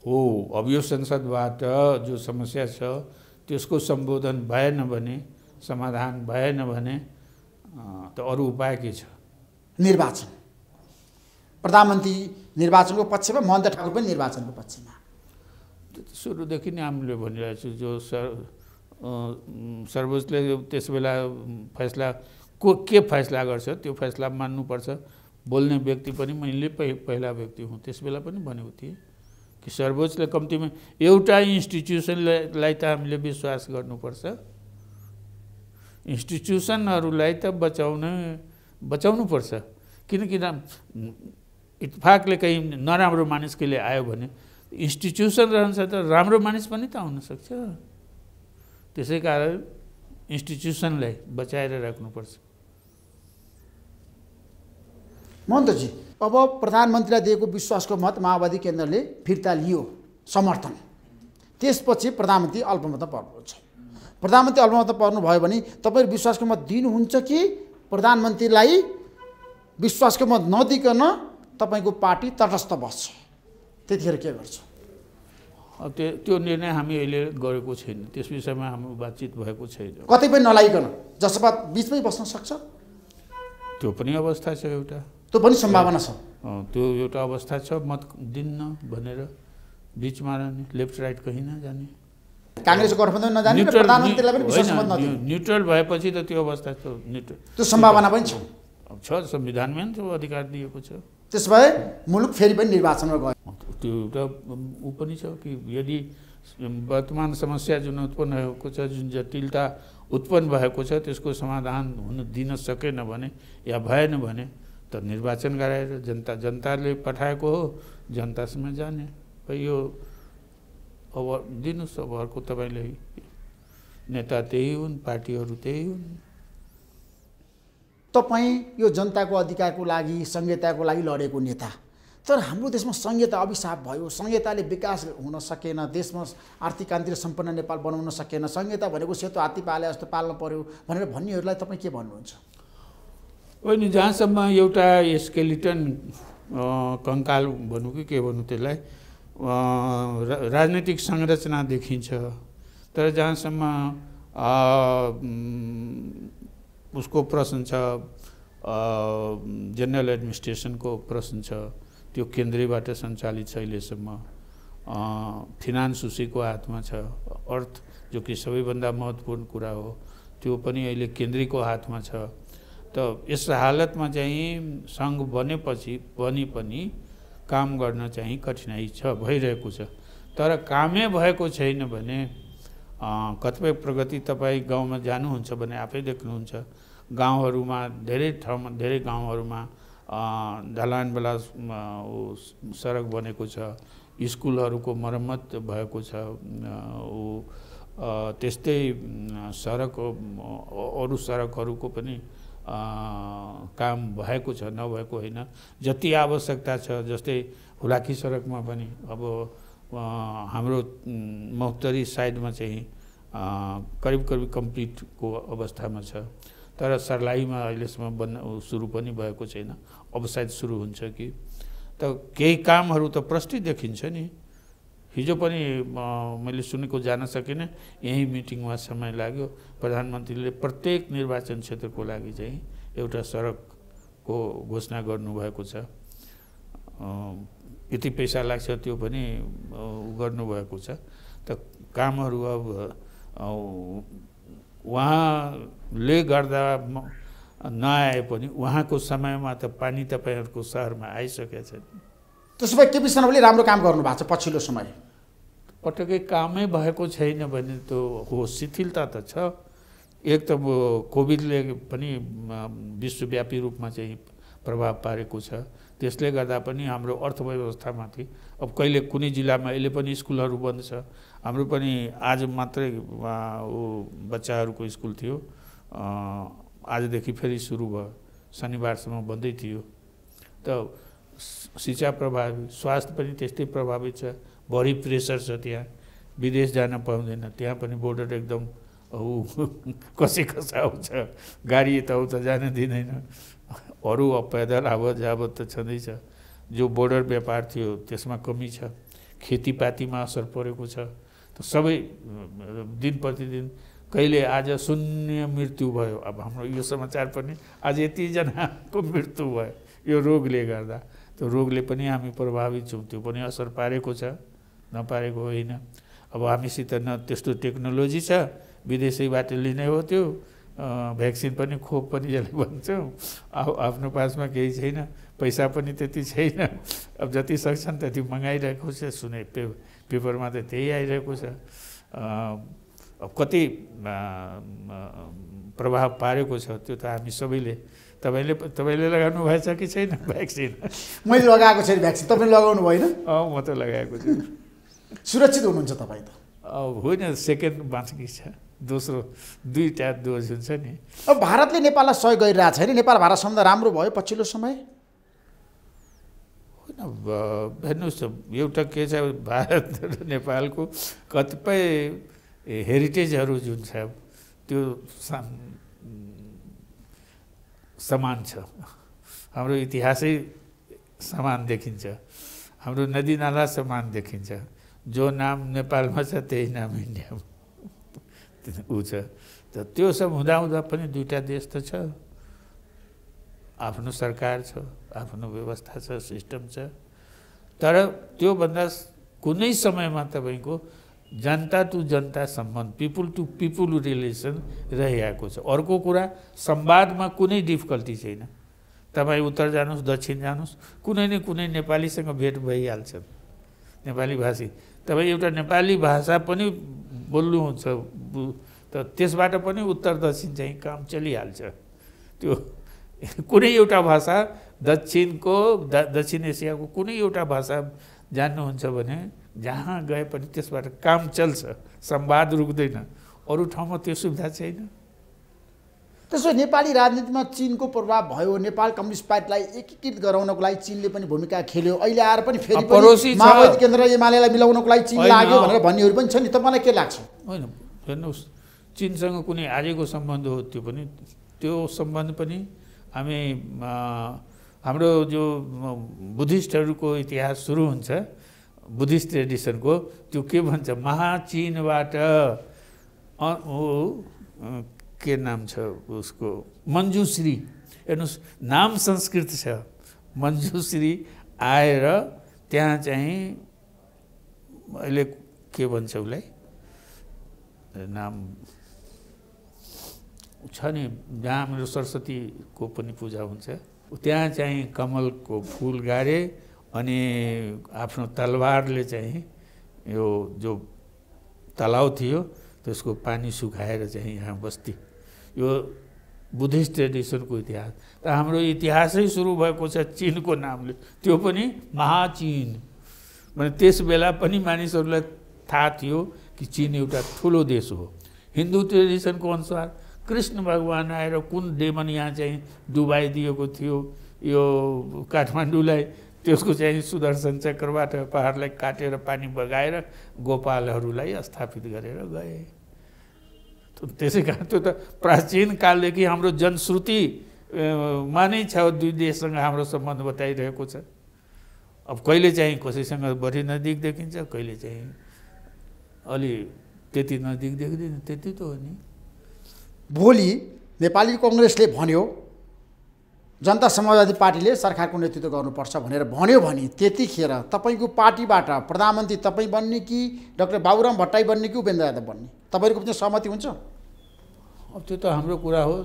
हो। अब यो संसदबाट जो समस्या छ त्यसको सम्बोधन भएन भने, समाधान भएन भने त अरू उपाय के छ? निर्वाचन। प्रधानमन्त्री निर्वाचनको पक्षमा, महन्त ठाकुर पनि निर्वाचनको पक्षमा। सुरुदेखि नै हामीले भनिरहेको छु, जो सर्वोच्चले त्यस बेला फैसला के फैसला गर्छ त्यो फैसला मान्नुपर्छ। बोल्ने व्यक्ति पनि मैले पहिला व्यक्ति हुँ, त्यस बेला पनि भनेको थिएँ कि सर्वोच्चले कम्तीमा एउटा इन्स्टिट्युसनलाई त हामीले विश्वास गर्नुपर्छ। इन्स्टिट्युसनहरूलाई त बचाउनुपर्छ, किनकि इत्तेफाकले कहीँ नराम्रो मानिस कहिले आयो भने इन्स्टिट्युसन रहन्छ त राम्रो मानिस पनि त आउन सक्छ। त्यसै कारण इन्स्टिट्युसनलाई बचाएर राख्नुपर्छ। महन्तजी, अब प्रधानमन्त्रीलाई दिएको विश्वासको मत माओवादी केन्द्रले फिर्ता लियो, समर्थन। त्यसपछि प्रधानमन्त्री अल्पमतमा पर्नुहुन्छ। प्रधानमन्त्री अल्पमतमा पर्नुभयो भने तपाईँ विश्वासको मत दिनुहुन्छ कि प्रधानमन्त्रीलाई विश्वासको मत नदिकन तपाईँको पार्टी तटस्थ बस्छ? त्यतिखेर के गर्छ? त्यो निर्णय हामी अहिले गरेको छैन, त्यस विषयमा हाम्रो बातचित भएको छैन। कतै पनि नलाइकन जसपा बिचमै बस्न सक्छ? त्यो पनि अवस्था छ, एउटा त्यो पनि सम्भावना छ। त्यो एउटा अवस्था छ, मत दिन्न भनेर बिचमा रहने, लेफ्ट राइट कहीँ नजाने, काङ्ग्रेसको गठबन्धन नजाने, प्रधानमन्त्रीलाई पनि विश्वासको मत नदिने, न्युट्रल भएपछि त त्यो अवस्था छ। त्यो सम्भावना पनि छ। संविधानमै त्यो अधिकार दिएको छ। त्यसो भए मुलुक फेरि पनि निर्वाचनमा गयो। त्यो एउटा ऊ पनि छ कि यदि वर्तमान समस्या जुन उत्पन्न भएको छ, जुन जटिलता उत्पन्न भएको छ, त्यसको समाधान हुन दिन सकेन भने या भएन भने त निर्वाचन गराएर जनताले पठाएको हो, जनतासँग जाने। यो अब दिनुहोस्, अब अर्को तपाईँले नेता त्यही हुन्, पार्टीहरू त्यही हुन्। तपाईँ यो जनताको अधिकारको लागि, संहिताको लागि लडेको नेता, तर हाम्रो देशमा संहिता अभिशाप भयो, संहिताले विकास हुन सकेन, देशमा आर्थिक क्रान्ति सम्पन्न नेपाल बनाउन सकेन, संहिता भनेको सेतो हात्ती पाले जस्तो पाल्न पर्यो भनेर भन्नेहरूलाई तपाईँ के भन्नुहुन्छ? होइन, जहाँसम्म एउटा स्केलिटन कङ्काल भनौँ कि के भनौँ त्यसलाई, राजनैतिक संरचना देखिन्छ, तर जहाँसम्म उसको प्रश्न छ, जनरल एडमिनिस्ट्रेसनको प्रश्न छ, त्यो केन्द्रबाट सञ्चालित छ अहिलेसम्म। फिनान्स उसैको हातमा छ, अर्थ जो कि सबैभन्दा महत्त्वपूर्ण कुरा हो त्यो पनि अहिले केन्द्रीको हातमा छ। त यस हालतमा चाहिँ सङ्घ बनेपछि पनि काम गर्न चाहिँ कठिनाइ छ, भइरहेको छ। तर कामै भएको छैन भने कतिपय प्रगति तपाईँ गाउँमा जानुहुन्छ भने आफै देख्नुहुन्छ। गाउँहरूमा धेरै ठाउँमा धेरै गाउँहरूमा ढलानवाला सडक बनेको छ, स्कुलहरूको मर्मत भएको छ, त्यस्तै सडक अरू सडकहरूको पनि काम भएको छ, नभएको होइन। जति आवश्यकता छ, जस्तै हुलाकी सडकमा पनि अब हाम्रो महोत्तरी साइडमा चाहिँ करिब कम्प्लिटको अवस्थामा छ, तर सर्लाहीमा अहिलेसम्म सुरु पनि भएको छैन। अब सायद सुरु हुन्छ कि। त केही कामहरू त प्रष्टि देखिन्छ नि। हिजो पनि मैले सुनेको जान सकिनँ, यही मिटिङमा समय लाग्यो। प्रधानमन्त्रीले प्रत्येक निर्वाचन क्षेत्रको लागि चाहिँ एउटा सडकको घोषणा गर्नुभएको छ। यति पैसा लाग्छ त्यो पनि गर्नुभएको छ। त कामहरू अब उहाँले गर्दा नआए पनि उहाँको समयमा त पानी तपाईँहरूको सहरमा आइसकेको छ। त्यसो भए केपी शर्माले राम्रो काम गर्नुभएको छ पछिल्लो समय। पटक्कै कामै भएको छैन भने त हो, शिथिलता त छ। एक त कोभिडले पनि विश्वव्यापी रूपमा चाहिँ प्रभाव पारेको छ। त्यसले गर्दा पनि हाम्रो अर्थव्यवस्थामाथि अब कहिले कुनै जिल्लामा अहिले पनि स्कुलहरू बन्द छ। हाम्रो पनि आज मात्रै बच्चाहरूको स्कुल थियो, आजदेखि फेरि सुरु भयो, शनिबारसम्म बन्दै थियो। त शिक्षा प्रभावित, स्वास्थ्य पनि त्यस्तै प्रभावित छ। बढी प्रेसर छ त्यहाँ, विदेश जान पाउँदैन। त्यहाँ पनि बोर्डर एकदम कसा आउँछ, गाडी यताउता जान दिँदैन। अरू पैदल आवत जावत त छँदैछ। जो बोर्डर व्यापार थियो त्यसमा कमी छ। खेतीपातीमा असर परेको छ। त सबै दिन प्रतिदिन कहिले आज 0 मृत्यु भयो। अब हाम्रो यो समाचार पनि आज यतिजनाको मृत्यु भयो यो रोगले गर्दा। त्यो रोगले पनि हामी प्रभावित छौँ, त्यो पनि असर पारेको छ, नपारेको होइन। अब हामीसित न त्यस्तो टेक्नोलोजी छ, विदेशैबाट लिने हो त्यो भ्याक्सिन पनि खोप पनि जसले भन्छौँ। आफ्नो पासमा केही छैन, पैसा पनि त्यति छैन। अब जति सक्छन् त्यति मगाइरहेको छ। पेपरमा त त्यही आइरहेको छ। अब कति प्रभाव पारेको छ त्यो त हामी सबैले। तपाईँले लगाउनु भएछ कि छैन भ्याक्सिन? मैले लगाएको छैन भ्याक्सिन। तपाईँले लगाउनु भएन? म त लगाएको छु। सुरक्षित हुनुहुन्छ तपाईँ त? होइन, सेकेन्ड बाँकी छ, दोस्रो 2टा डोज हुन्छ नि। अब भारतले नेपाललाई सहयोग गरिरहेको छैन? नेपाल भारत सम्बन्ध राम्रो भयो पछिल्लो समय? होइन, हेर्नुहोस् एउटा के छ, भारत र नेपालको कतिपय हेरिटेजहरू जुन छ त्यो समान छ। हाम्रो इतिहासै समान देखिन्छ, हाम्रो नदी नाला समान देखिन्छ। जो नाम नेपालमा छ त्यही नाम इन्डियामा ऊ छ। त त्यो सब हुँदा पनि 2टा देश त छ, आफ्नो सरकार छ, आफ्नो व्यवस्था छ, सिस्टम छ। तर त्योभन्दा कुनै समयमा तपाईँको जनता टु जनता सम्बन्ध, पिपुल टु पिपुल रिलेसन रहिआएको छ। अर्को कुरा, संवादमा कुनै डिफिकल्टी छैन। तपाईँ उत्तर जानुहोस्, दक्षिण जानुहोस्, कुनै न कुनै नेपालीसँग भेट भइहाल्छ। नेपाली भाषी तपाईँ एउटा नेपाली भाषा पनि बोल्नुहुन्छ त त्यसबाट पनि उत्तर दक्षिण चाहिँ काम चलिहाल्छ। त्यो कुनै एउटा भाषा दक्षिण एसियाको कुनै एउटा भाषा जान्नुहुन्छ भने जहाँ गए पनि त्यसबाट काम चल्छ, संवाद रुक्दैन। अरू ठाउँमा त्यो सुविधा छैन। त्यसो नेपाली राजनीतिमा चीनको प्रभाव भयो। नेपाल कम्युनिस्ट पार्टीलाई एकीकृत गराउनको लागि चीनले पनि भूमिका खेल्यो। अहिले आएर पनि फेरि माओवादी केन्द्र एमालेलाई मिलाउनको लागि चीन लाग्यो भनेर भन्नेहरू पनि छ नि। तपाईँलाई के लाग्छ? होइन, हेर्नुहोस्, चीनसँग कुनै आजको सम्बन्ध हो त्यो सम्बन्ध पनि हामी हाम्रो जो बुद्धिस्टहरूको इतिहास सुरु हुन्छ, बुद्धिस्ट ट्रेडिसनको, त्यो के भन्छ, महाचीनबाट के नाम छ उसको, मञ्जुश्री। हेर्नुहोस्, नाम संस्कृत छ, मञ्जुश्री आएर त्यहाँ चाहिँ अहिले के भन्छ उसलाई, नाम छ नि, जहाँ हाम्रो सरस्वतीको पनि पूजा हुन्छ, त्यहाँ चाहिँ कमलको फुल गाडे अनि आफ्नो तलवारले चाहिँ यो जो तलाउ थियो त्यसको पानी सुखाएर चाहिँ यहाँ बस्ती। यो बुद्धिस्ट ट्रेडिसनको इतिहास। त हाम्रो इतिहासै सुरु भएको छ चीनको नामले, त्यो पनि महाचीन। भने त्यस बेला पनि मानिसहरूलाई थाहा थियो कि चीन एउटा ठुलो देश हो। हिन्दू ट्रेडिसनको अनुसार कृष्ण भगवान आएर कुन डेमन यहाँ चाहिँ डुबाइदिएको थियो यो काठमाडौँलाई, त्यसको चाहिँ सुदर्शन चक्रबाट पहाडलाई काटेर पानी बगाएर गोपालहरूलाई स्थापित गरेर गए। त्यसै कारण त्यो त प्राचीन कालदेखि हाम्रो जनश्रुतिमा नै छ, दुई देशसँग हाम्रो सम्बन्ध बताइरहेको छ। अब कहिले चाहिँ कसैसँग बढी नजिक देखिन्छ, कहिले चाहिँ अलि त्यति नजिक देखिँदैन, त्यति त हो नि। भोलि नेपाली कङ्ग्रेसले भन्यो जनता समाजवादी पार्टीले सरकारको नेतृत्व गर्नुपर्छ भनेर भन्यो भने त्यतिखेर तपाईँको पार्टीबाट प्रधानमन्त्री तपाईँ बन्ने कि डाक्टर बाबुराम भट्टराई बन्ने कि उपेन्द्र यादव बन्ने, तपाईँहरूको पनि सहमति हुन्छ? अब त्यो त हाम्रो कुरा हो।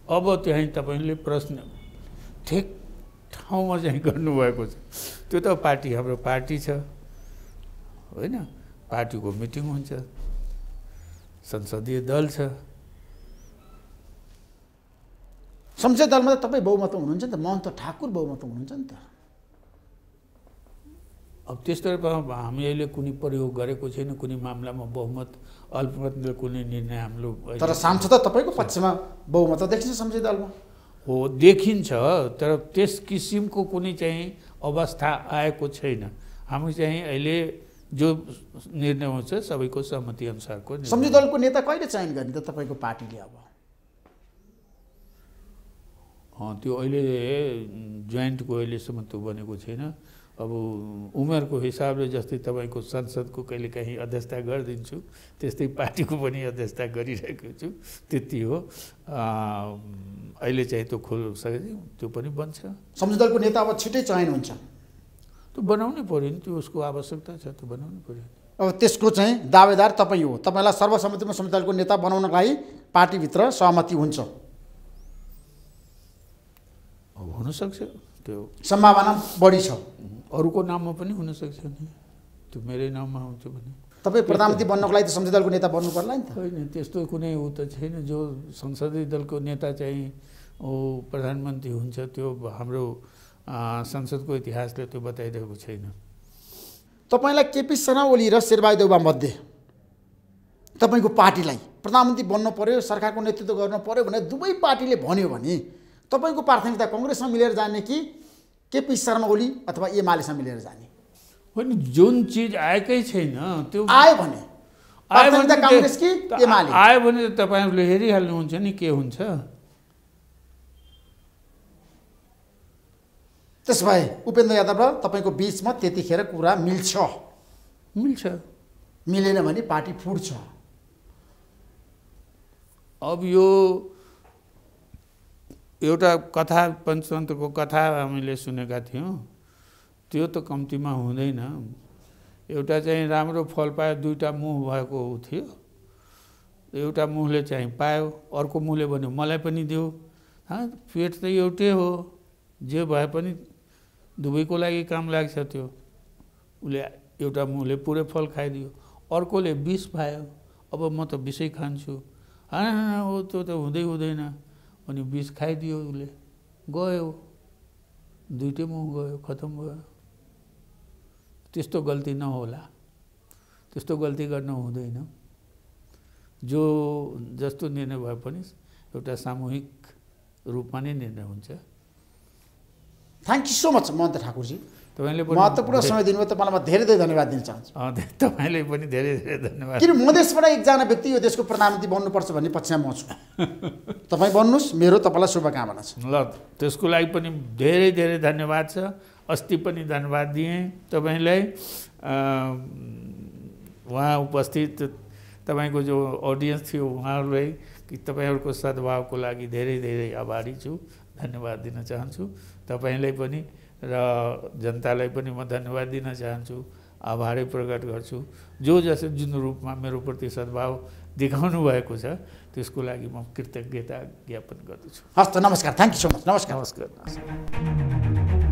अब त्यहाँ तपाईँले प्रश्न ठिक ठाउँमा चाहिँ गर्नुभएको छ। त्यो त पार्टी हाम्रो पार्टी छ होइन, पार्टीको मिटिङ हुन्छ, संसदीय दल छ। संसदीय दलमा त तपाईँ बहुमतमा हुनुहुन्छ नि त, महन्त ठाकुर बहुमतमा हुनुहुन्छ नि त। अब त्यस्तो हामी अहिले कुनै प्रयोग गरेको छैन, कुनै मामलामा बहुमत अल्पमतले कुनै निर्णय हाम्रो। तर सांसद तपाईँको पक्षमा बहुमत देखिन्छ संसदीय दलमा? हो, देखिन्छ, तर त्यस किसिमको कुनै चाहिँ अवस्था आएको छैन। हामी चाहिँ अहिले जो निर्णय हुन्छ सबैको सहमति अनुसारको। संसदीय दलको नेता कहिले चयन गर्ने त तपाईँको पार्टीले? अब त्यो अहिले जोइन्टको अहिलेसम्म त्यो बनेको छैन। अब उमेरको हिसाबले जस्तै तपाईँको संसदको कहिलेकाहीँ अध्यक्षता गरिदिन्छु, त्यस्तै पार्टीको पनि अध्यक्षता गरिरहेको छु, त्यति हो। अहिले चाहिँ त्यो खोलिसकेपछि त्यो पनि बन्छ। संसदीय दलको नेता अब छिटै चयन हुन्छ? त्यो बनाउनै पऱ्यो नि, त्यो उसको आवश्यकता छ, त्यो बनाउनै पऱ्यो। अब त्यसको चाहिँ दावेदार तपाईँ हो, तपाईँलाई सर्वसम्मतिमा संसदीय दलको नेता बनाउनको लागि पार्टीभित्र सहमति हुन्छ? अब हुनसक्छ, त्यो सम्भावना बढी छ। अरूको नाममा पनि हुनसक्छ नि, त्यो मेरै नाममा हुन्छ भने। तपाईँ प्रधानमन्त्री बन्नको लागि त संसदीय दलको नेता बन्नु पर्ला नि त? होइन, त्यस्तो कुनै ऊ त छैन। जो संसदीय दलको नेता चाहिँ ऊ प्रधानमन्त्री हुन्छ, त्यो हाम्रो संसदको इतिहासले त्यो बताइरहेको छैन। तपाईँलाई केपी शर्मा ओली र शेरबहादुर देउवा मध्ये तपाईँको पार्टीलाई प्रधानमन्त्री बन्नु पर्यो, सरकारको नेतृत्व गर्नु पर्यो भने दुवै पार्टीले भन्यो भने तपाईँको प्राथमिकता कङ्ग्रेसमा मिलेर जाने कि केपी शर्मा ओली अथवा एमालेसँग मिलेर जाने? होइन, जुन चिज आएकै छैन त्यो आयो भने प्राथमिकता काङ्ग्रेस कि एमाले? आयो भने त तपाईँहरूले हेरिहाल्नुहुन्छ नि के हुन्छ। त्यस भए उपेन्द्र यादव र तपाईँको बिचमा त्यतिखेर कुरा मिल्छ? मिलेन भने पार्टी फुट्छ। अब यो एउटा कथा, पञ्चतन्त्रको कथा हामीले सुनेका थियौँ, त्यो त कम्तीमा हुँदैन। एउटा चाहिँ राम्रो फल पायो, दुईवटा मुह भएको थियो। एउटा मुहले चाहिँ पायो, अर्को मुहले भन्यो मलाई पनि देऊ। पेट त एउटै हो, जे भए पनि दुवैको लागि काम लाग्छ। त्यो उसले एउटा मुहले पुरै फल खाइदियो, अर्कोले विष पायो, अब म त विषै खान्छु। हो त्यो त हुँदैन अनि विष खाइदियो, उसले गयो, दुइटै मुह गयो, खतम भयो। त्यस्तो गल्ती नहोला, त्यस्तो गल्ती गर्न हुँदैन। जो जस्तो निर्णय भए पनि एउटा सामूहिक रूपमा नै निर्णय हुन्छ। थ्याङ्क यू सो मच महन्त ठाकुरजी, तपाईँले महत्त्वपूर्ण समय दिनुभयो। तपाईँलाई म धेरै धेरै धन्यवाद दिन चाहन्छु। तपाईँले पनि धेरै धेरै धन्यवाद। किन मधेसबाट एकजना व्यक्ति यो देशको प्रधानमन्त्री बन्नुपर्छ भन्ने पक्षमा म छु। तपाईँ बन्नुहोस्, मेरो तपाईँलाई शुभकामना छ। ल, त्यसको लागि पनि धेरै धेरै धन्यवाद छ। अस्ति पनि धन्यवाद दिएँ तपाईँलाई। उहाँ उपस्थित तपाईँको जो अडियन्स थियो उहाँहरूलाई कि तपाईँहरूको सद्भावको लागि धेरै धेरै आभारी छु, धन्यवाद दिन चाहन्छु। तपाईँलाई पनि र जनतालाई पनि म धन्यवाद दिन चाहन्छु, आभारै प्रकट गर्छु। जुन रूपमा मेरो प्रति सद्भाव देखाउनु भएको छ त्यसको लागि म कृतज्ञता ज्ञापन गर्दछु। हस् त, नमस्कार। Thank you so much. नमस्कार। नमस्कार।